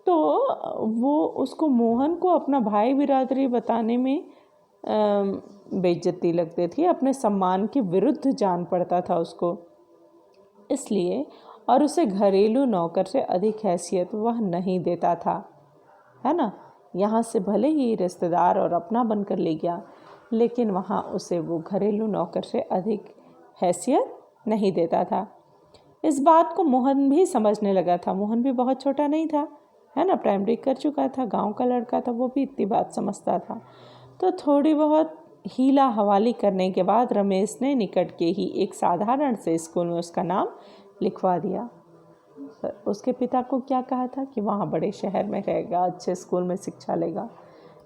Speaker 1: तो वो उसको, मोहन को अपना भाई बिरादरी बताने में बेइज्जती लगती थी, अपने सम्मान के विरुद्ध जान पड़ता था उसको, इसलिए, और उसे घरेलू नौकर से अधिक हैसियत वह नहीं देता था, है ना। यहाँ से भले ही रिश्तेदार और अपना बनकर ले गया, लेकिन वहाँ उसे वो घरेलू नौकर से अधिक हैसियत नहीं देता था। इस बात को मोहन भी समझने लगा था। मोहन भी बहुत छोटा नहीं था, है ना, प्राइमरी कर चुका था, गांव का लड़का था, वो भी इतनी बात समझता था। तो थोड़ी बहुत हीला हवाली करने के बाद रमेश ने निकट के ही एक साधारण से स्कूल में उसका नाम लिखवा दिया। उसके पिता को क्या कहा था कि वहाँ बड़े शहर में रहेगा, अच्छे स्कूल में शिक्षा लेगा,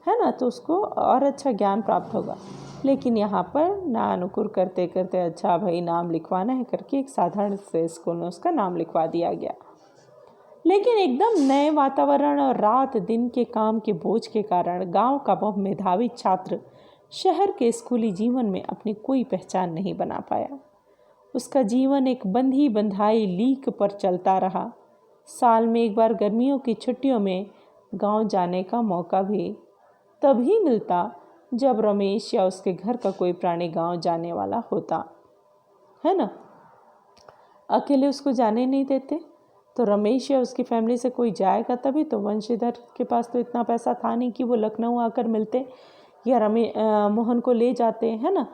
Speaker 1: है ना, तो उसको और अच्छा ज्ञान प्राप्त होगा। लेकिन यहाँ पर ना अनुकूल करते करते अच्छा भाई नाम लिखवाना है करके एक साधारण से स्कूल में उसका नाम लिखवा दिया गया। लेकिन एकदम नए वातावरण और रात दिन के काम के बोझ के कारण गांव का वह मेधावी छात्र शहर के स्कूली जीवन में अपनी कोई पहचान नहीं बना पाया। उसका जीवन एक बंधी बंधाई लीक पर चलता रहा। साल में एक बार गर्मियों की छुट्टियों में गांव जाने का मौका भी तभी मिलता जब रमेश या उसके घर का कोई प्राणी गांव जाने वाला होता, है ना। अकेले उसको जाने नहीं देते। तो रमेश या उसकी फैमिली से कोई जाएगा तभी तो। वंशीधर के पास तो इतना पैसा था नहीं कि वो लखनऊ आकर मिलते या मोहन को ले जाते, है ना।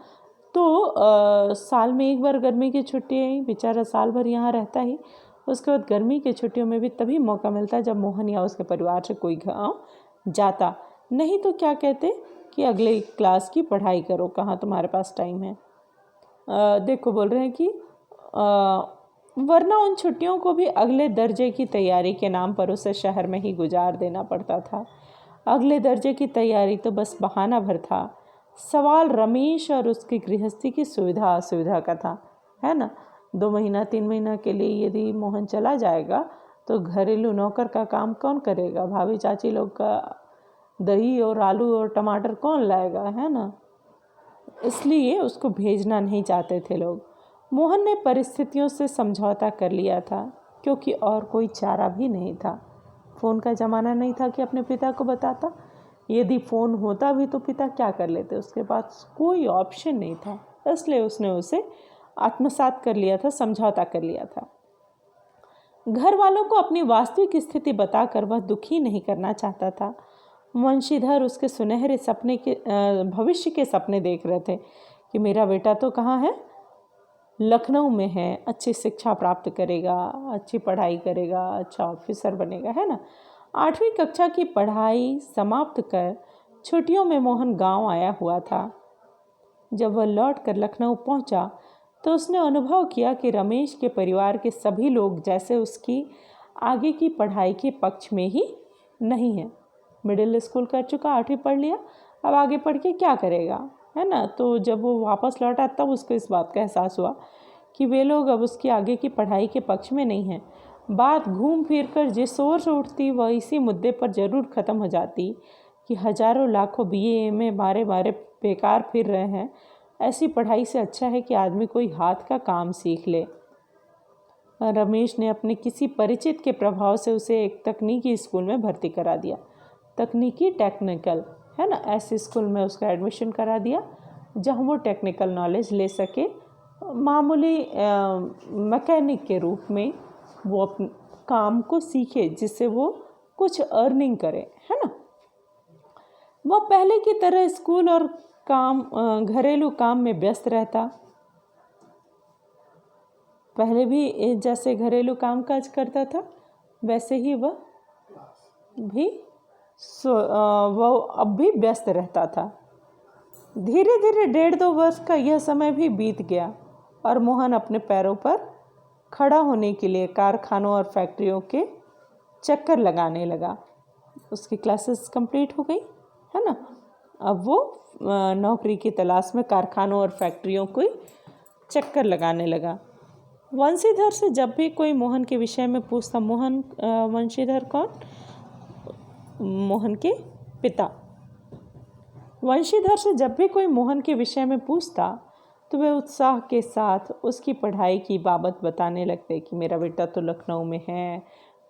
Speaker 1: तो साल में एक बार गर्मी की छुट्टियाँ ही, बेचारा साल भर यहाँ रहता ही। उसके बाद गर्मी की छुट्टियों में भी तभी मौका मिलता जब मोहन या उसके परिवार से कोई गाँव जाता। नहीं तो क्या कहते कि अगले क्लास की पढ़ाई करो, कहाँ तुम्हारे पास टाइम है। देखो बोल रहे हैं कि वरना उन छुट्टियों को भी अगले दर्जे की तैयारी के नाम पर उसे शहर में ही गुजार देना पड़ता था। अगले दर्जे की तैयारी तो बस बहाना भर था। सवाल रमेश और उसकी गृहस्थी की सुविधा असुविधा का था, है ना। 2 महीना 3 महीना के लिए यदि मोहन चला जाएगा तो घरेलू नौकर का काम कौन करेगा? भाभी चाची लोग का दही और आलू और टमाटर कौन लाएगा, है ना। इसलिए उसको भेजना नहीं चाहते थे लोग। मोहन ने परिस्थितियों से समझौता कर लिया था क्योंकि और कोई चारा भी नहीं था। फ़ोन का ज़माना नहीं था कि अपने पिता को बताता। यदि फ़ोन होता भी तो पिता क्या कर लेते, उसके पास कोई ऑप्शन नहीं था। इसलिए उसने उसे आत्मसात कर लिया था, समझौता कर लिया था। घर वालों को अपनी वास्तविक स्थिति बताकर वह दुखी नहीं करना चाहता था। वंशीधर उसके सुनहरे सपने के भविष्य के सपने देख रहे थे कि मेरा बेटा तो कहाँ है, लखनऊ में है, अच्छी शिक्षा प्राप्त करेगा, अच्छी पढ़ाई करेगा, अच्छा ऑफिसर बनेगा, है ना। 8वीं कक्षा की पढ़ाई समाप्त कर छुट्टियों में मोहन गांव आया हुआ था। जब वह लौटकर लखनऊ पहुंचा तो उसने अनुभव किया कि रमेश के परिवार के सभी लोग जैसे उसकी आगे की पढ़ाई के पक्ष में ही नहीं है। मिडिल स्कूल कर चुका, 8वीं पढ़ लिया, अब आगे पढ़ के क्या करेगा, है ना। तो जब वो वापस लौटा तब उसको इस बात का एहसास हुआ कि वे लोग अब उसकी आगे की पढ़ाई के पक्ष में नहीं हैं। बात घूम फिर कर जिस ओर से उठती वह इसी मुद्दे पर ज़रूर ख़त्म हो जाती कि हजारों लाखों BA MA बारे बारे बेकार फिर रहे हैं। ऐसी पढ़ाई से अच्छा है कि आदमी कोई हाथ का काम सीख ले। रमेश ने अपने किसी परिचित के प्रभाव से उसे एक तकनीकी स्कूल में भर्ती करा दिया। तकनीकी टेक्निकल, है ना, ऐसे स्कूल में उसका एडमिशन करा दिया जहाँ वो टेक्निकल नॉलेज ले सके। मामूली मैकेनिक के रूप में वो अपने काम को सीखे जिससे वो कुछ अर्निंग करे, है ना। वह पहले की तरह स्कूल और घरेलू काम में व्यस्त रहता। पहले भी जैसे घरेलू कामकाज करता था वैसे ही वह अब भी व्यस्त रहता था। धीरे धीरे 1.5-2 वर्ष का यह समय भी बीत गया और मोहन अपने पैरों पर खड़ा होने के लिए कारखानों और फैक्ट्रियों के चक्कर लगाने लगा। उसकी क्लासेस कंप्लीट हो गई, है ना। अब वो नौकरी की तलाश में कारखानों और फैक्ट्रियों को चक्कर लगाने लगा। वंशीधर से जब भी कोई मोहन के विषय में पूछता, वंशीधर कौन? मोहन के पिता। वंशीधर से जब भी कोई मोहन के विषय में पूछता तो वे उत्साह के साथ उसकी पढ़ाई की बाबत बताने लगते कि मेरा बेटा तो लखनऊ में है,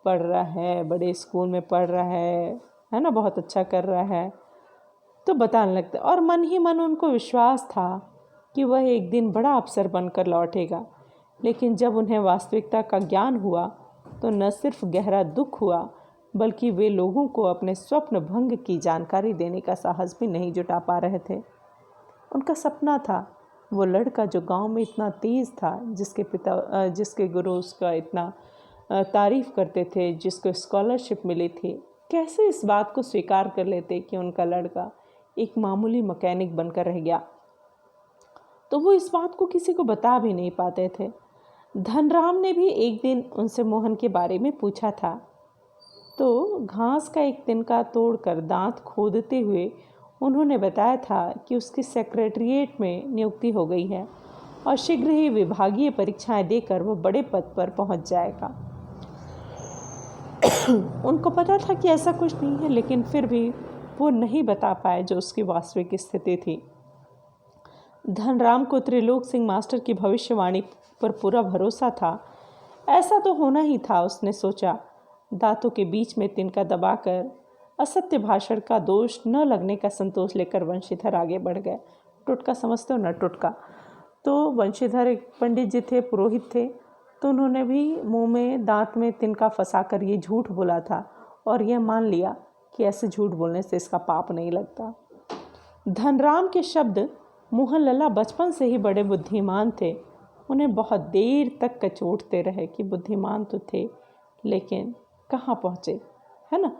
Speaker 1: पढ़ रहा है, बड़े स्कूल में पढ़ रहा है ना, बहुत अच्छा कर रहा है। तो बताने लगते और मन ही मन उनको विश्वास था कि वह एक दिन बड़ा अफसर बनकर लौटेगा। लेकिन जब उन्हें वास्तविकता का ज्ञान हुआ तो न सिर्फ गहरा दुख हुआ बल्कि वे लोगों को अपने स्वप्न भंग की जानकारी देने का साहस भी नहीं जुटा पा रहे थे। उनका सपना था वो लड़का जो गांव में इतना तेज़ था, जिसके गुरु उसका इतना तारीफ़ करते थे, जिसको स्कॉलरशिप मिली थी, कैसे इस बात को स्वीकार कर लेते कि उनका लड़का एक मामूली मैकेनिक बनकर रह गया। तो वो इस बात को किसी को बता भी नहीं पाते थे। धनराम ने भी एक दिन उनसे मोहन के बारे में पूछा था, तो घास का एक तिनका तोड़कर दांत खोदते हुए उन्होंने बताया था कि उसकी सेक्रेटरिएट में नियुक्ति हो गई है और शीघ्र ही विभागीय परीक्षाएं देकर वो बड़े पद पर पहुंच जाएगा। उनको पता था कि ऐसा कुछ नहीं है, लेकिन फिर भी वो नहीं बता पाए जो उसकी वास्तविक स्थिति थी। धनराम को त्रिलोक सिंह मास्टर की भविष्यवाणी पर पूरा भरोसा था। ऐसा तो होना ही था, उसने सोचा। दांतों के बीच में तिनका दबाकर असत्य भाषण का दोष न लगने का संतोष लेकर वंशीधर आगे बढ़ गए। टुटका समझते हो ना, टुटका। तो वंशीधर एक पंडित जी थे, पुरोहित थे, तो उन्होंने भी मुंह में दांत में तिनका फंसाकर ये झूठ बोला था और यह मान लिया कि ऐसे झूठ बोलने से इसका पाप नहीं लगता। धनराम के शब्द मोहन लल्ला बचपन से ही बड़े बुद्धिमान थे। उन्हें बहुत देर तक कचोटते रहे कि बुद्धिमान तो थे, लेकिन कहाँ पहुँचे, है ना।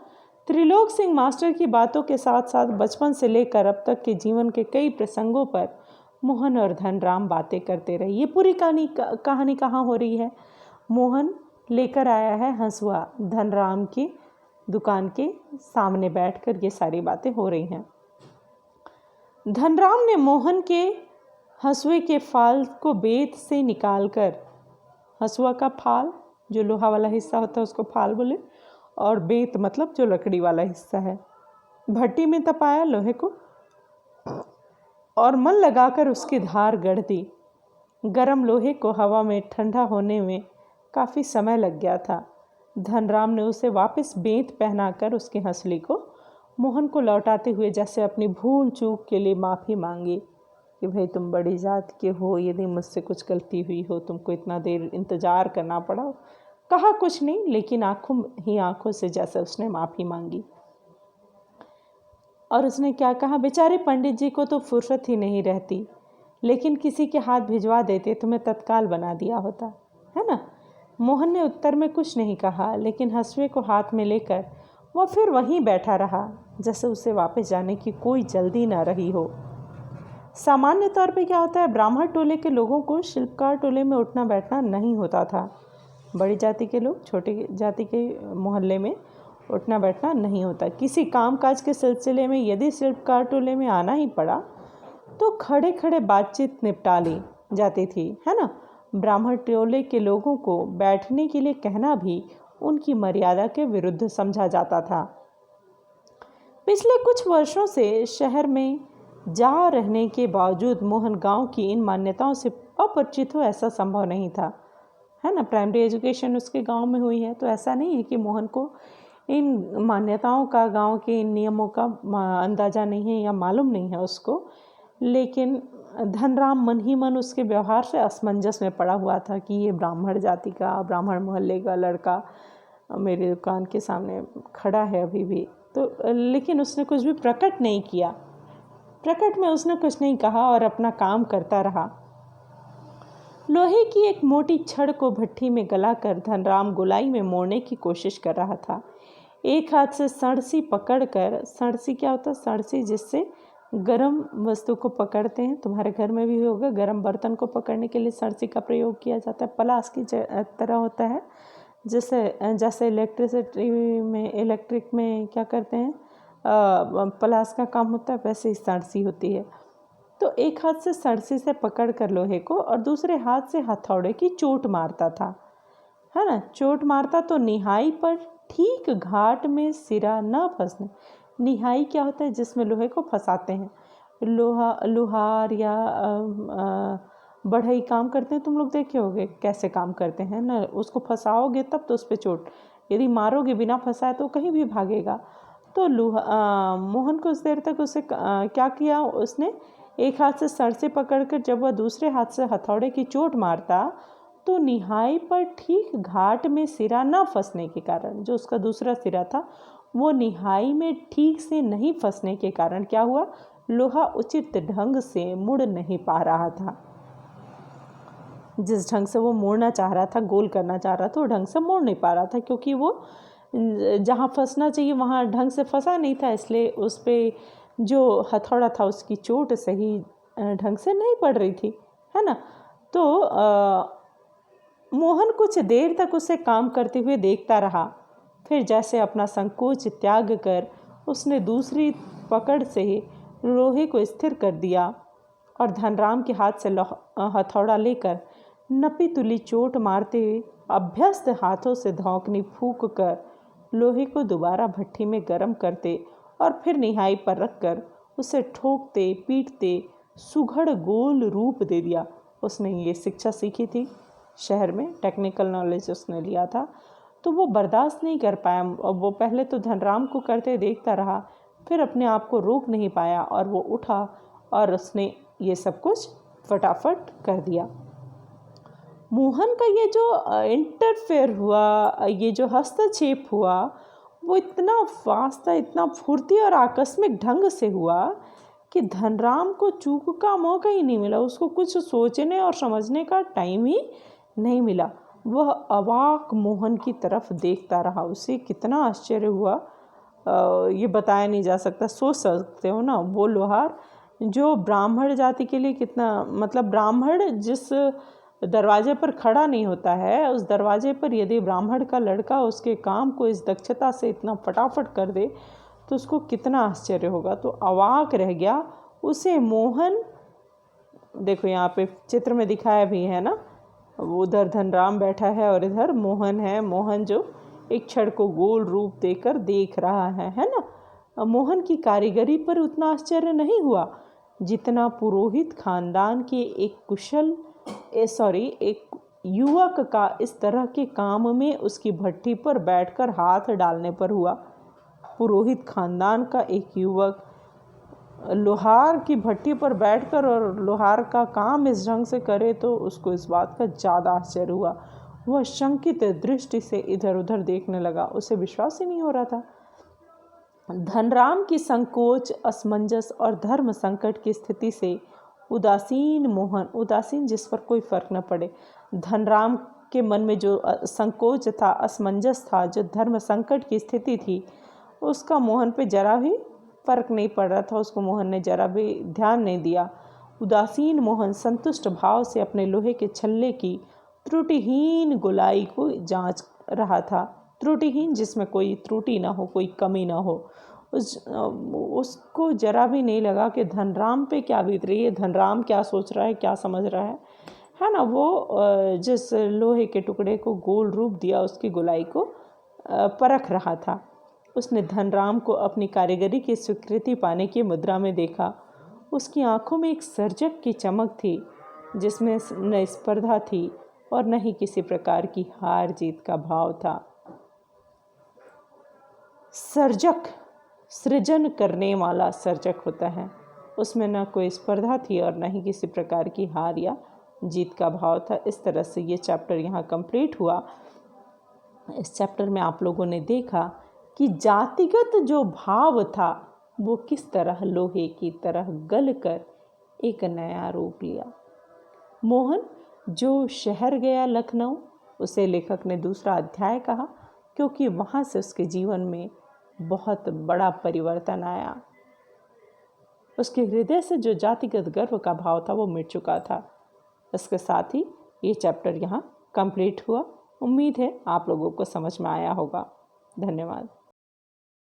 Speaker 1: त्रिलोक सिंह मास्टर की बातों के साथ साथ बचपन से लेकर अब तक के जीवन के कई प्रसंगों पर मोहन और धनराम बातें करते रहे। ये पूरी कहानी कहाँ हो रही है? मोहन लेकर आया है हंसुआ, धनराम की दुकान के सामने बैठकर ये सारी बातें हो रही हैं। धनराम ने मोहन के हंसुए के फाल को बेत से निकालकर, हंसुआ का फाल जो लोहा वाला हिस्सा होता है उसको फाल बोले, और बेत मतलब जो लकड़ी वाला हिस्सा है, भट्टी में तपाया लोहे को और मन लगाकर उसकी धार गढ़ दी। गरम लोहे को हवा में ठंडा होने में काफ़ी समय लग गया था। धनराम ने उसे वापस बेंत पहनाकर उसकी हंसली को मोहन को लौटाते हुए जैसे अपनी भूल चूक के लिए माफ़ी मांगी कि भाई तुम बड़ी जात के हो, यदि मुझसे कुछ गलती हुई हो, तुमको इतना देर इंतज़ार करना पड़ा। कहा कुछ नहीं, लेकिन आंखों ही आंखों से जैसे उसने माफ़ी मांगी। और उसने क्या कहा, बेचारे पंडित जी को तो फुर्सत ही नहीं रहती, लेकिन किसी के हाथ भिजवा देते तो मैं तत्काल बना दिया होता, है ना। मोहन ने उत्तर में कुछ नहीं कहा, लेकिन हंसुए को हाथ में लेकर वह फिर वहीं बैठा रहा, जैसे उसे वापस जाने की कोई जल्दी ना रही हो। सामान्य तौर पे क्या होता है, ब्राह्मण टोले के लोगों को शिल्पकार टोले में उठना बैठना नहीं होता था। बड़ी जाति के लोग छोटी जाति के मोहल्ले में उठना बैठना नहीं होता। किसी कामकाज के सिलसिले में यदि शिल्पकार टोले में आना ही पड़ा तो खड़े खड़े बातचीत निपटा ली जाती थी, है ना। ब्राह्मण टोले के लोगों को बैठने के लिए कहना भी उनकी मर्यादा के विरुद्ध समझा जाता था। पिछले कुछ वर्षों से शहर में जा रहने के बावजूद मोहन गांव की इन मान्यताओं से अपरिचित हो, ऐसा संभव नहीं था, है ना। प्राइमरी एजुकेशन उसके गांव में हुई है, तो ऐसा नहीं है कि मोहन को इन मान्यताओं का, गांव के इन नियमों का अंदाज़ा नहीं है या मालूम नहीं है उसको। लेकिन धनराम मन ही मन उसके व्यवहार से असमंजस में पड़ा हुआ था कि ये ब्राह्मण जाति का, ब्राह्मण मोहल्ले का लड़का मेरी दुकान के सामने खड़ा है अभी भी। तो लेकिन उसने कुछ भी प्रकट नहीं किया, प्रकट में उसने कुछ नहीं कहा और अपना काम करता रहा। लोहे की एक मोटी छड़ को भट्टी में गलाकर धनराम गोलाई में मोड़ने की कोशिश कर रहा था। एक हाथ से सड़सी पकड़कर, सड़सी क्या होता है, सड़सी जिससे गरम वस्तु को पकड़ते हैं, तुम्हारे घर में भी होगा, गरम बर्तन को पकड़ने के लिए सड़सी का प्रयोग किया जाता है। पलास की तरह होता है, जैसे इलेक्ट्रिक में क्या करते हैं, पलास का काम होता है, वैसे ही सड़सी होती है। तो एक हाथ से सड़सी से पकड़ कर लोहे को और दूसरे हाथ से हथौड़े की चोट मारता था, है ना। चोट मारता तो निहाई पर ठीक घाट में सिरा न फंसने। निहाई क्या होता है, जिसमें लोहे को फंसाते हैं, लोहार या बढ़ई काम करते हैं, तुम लोग देखे होगे कैसे काम करते हैं ना। उसको फंसाओगे तब तो उस पर चोट, यदि मारोगे बिना फंसाए तो कहीं भी भागेगा। तो मोहन कुछ देर तक उसे क्या किया, उसने एक हाथ से सर से पकड़कर जब वह दूसरे हाथ से हथौड़े की चोट मारता तो निहाई पर ठीक घाट में सिरा न फंसने के कारण, जो उसका दूसरा सिरा था वो निहाई में ठीक से नहीं फंसने के कारण क्या हुआ, लोहा उचित ढंग से मुड़ नहीं पा रहा था। जिस ढंग से वो मोड़ना चाह रहा था, गोल करना चाह रहा था, वो ढंग से मोड़ नहीं पा रहा था, क्योंकि वो जहाँ फंसना चाहिए वहाँ ढंग से फंसा नहीं था। इसलिए उस पर जो हथौड़ा था उसकी चोट सही ढंग से नहीं पड़ रही थी, है ना। तो मोहन कुछ देर तक उसे काम करते हुए देखता रहा। फिर जैसे अपना संकोच त्याग कर उसने दूसरी पकड़ से लोहे को स्थिर कर दिया और धनराम के हाथ से हथौड़ा लेकर नपी तुली चोट मारते हुए अभ्यस्त हाथों से धौंकनी फूंक कर लोहे को दोबारा भट्ठी में गर्म करते और फिर निहाई पर रखकर उसे ठोकते पीटते सुघड़ गोल रूप दे दिया। उसने ये शिक्षा सीखी थी, शहर में टेक्निकल नॉलेज उसने लिया था, तो वो बर्दाश्त नहीं कर पाया। वो पहले तो धनराम को करते देखता रहा, फिर अपने आप को रोक नहीं पाया और वो उठा और उसने ये सब कुछ फटाफट कर दिया। मोहन का ये जो इंटरफेयर हुआ, ये जो हस्तक्षेप हुआ, वो इतना फास्ट था, इतना फुर्ती और आकस्मिक ढंग से हुआ कि धनराम को चूक का मौका ही नहीं मिला। उसको कुछ सोचने और समझने का टाइम ही नहीं मिला। वह अवाक मोहन की तरफ देखता रहा। उसे कितना आश्चर्य हुआ ये बताया नहीं जा सकता। सोच सकते हो ना, वो लोहार जो ब्राह्मण जाति के लिए कितना, मतलब ब्राह्मण जिस दरवाजे पर खड़ा नहीं होता है, उस दरवाजे पर यदि ब्राह्मण का लड़का उसके काम को इस दक्षता से इतना फटाफट कर दे तो उसको कितना आश्चर्य होगा। तो अवाक रह गया। उसे मोहन, देखो यहाँ पे चित्र में दिखाया भी है ना, उधर धनराम बैठा है और इधर मोहन है। मोहन जो एक क्षण को गोल रूप देकर देख रहा है ना। मोहन की कारीगरी पर उतना आश्चर्य नहीं हुआ जितना पुरोहित खानदान के एक युवक का इस तरह के काम में उसकी भट्ठी पर बैठकर हाथ डालने पर हुआ। पुरोहित खानदान का एक युवक लोहार की भट्टी पर बैठकर और लोहार का काम इस ढंग से करे तो उसको इस बात का ज़्यादा आश्चर्य हुआ। वह शंकित दृष्टि से इधर उधर देखने लगा। उसे विश्वास ही नहीं हो रहा था। धनराम की संकोच, असमंजस और धर्म संकट की स्थिति से उदासीन मोहन, उदासीन जिस पर कोई फर्क न पड़े, धनराम के मन में जो संकोच था, असमंजस था, जो धर्म संकट की स्थिति थी, उसका मोहन पे जरा भी फर्क नहीं पड़ रहा था। उसको मोहन ने जरा भी ध्यान नहीं दिया। उदासीन मोहन संतुष्ट भाव से अपने लोहे के छल्ले की त्रुटिहीन गोलाई को जांच रहा था। त्रुटिहीन जिसमें कोई त्रुटि ना हो, कोई कमी ना हो। उसको जरा भी नहीं लगा कि धनराम पे क्या बीत रही है, धनराम क्या सोच रहा है, क्या समझ रहा है ना। वो जिस लोहे के टुकड़े को गोल रूप दिया उसकी गोलाई को परख रहा था। उसने धनराम को अपनी कारीगरी की स्वीकृति पाने की मुद्रा में देखा। उसकी आंखों में एक सर्जक की चमक थी जिसमें न स्पर्धा थी और न ही किसी प्रकार की हार जीत का भाव था। सर्जक सृजन करने वाला सर्जक होता है, उसमें न कोई स्पर्धा थी और न ही किसी प्रकार की हार या जीत का भाव था। इस तरह से ये चैप्टर यहाँ कंप्लीट हुआ। इस चैप्टर में आप लोगों ने देखा कि जातिगत जो भाव था वो किस तरह लोहे की तरह गल कर एक नया रूप लिया। मोहन जो शहर गया लखनऊ, उसे लेखक ने दूसरा अध्याय कहा, क्योंकि वहाँ से उसके जीवन में बहुत बड़ा परिवर्तन आया। उसके हृदय से जो जातिगत गर्व का भाव था वो मिट चुका था। इसके साथ ही ये चैप्टर यहाँ कंप्लीट हुआ। उम्मीद है आप लोगों को समझ में आया होगा। धन्यवाद।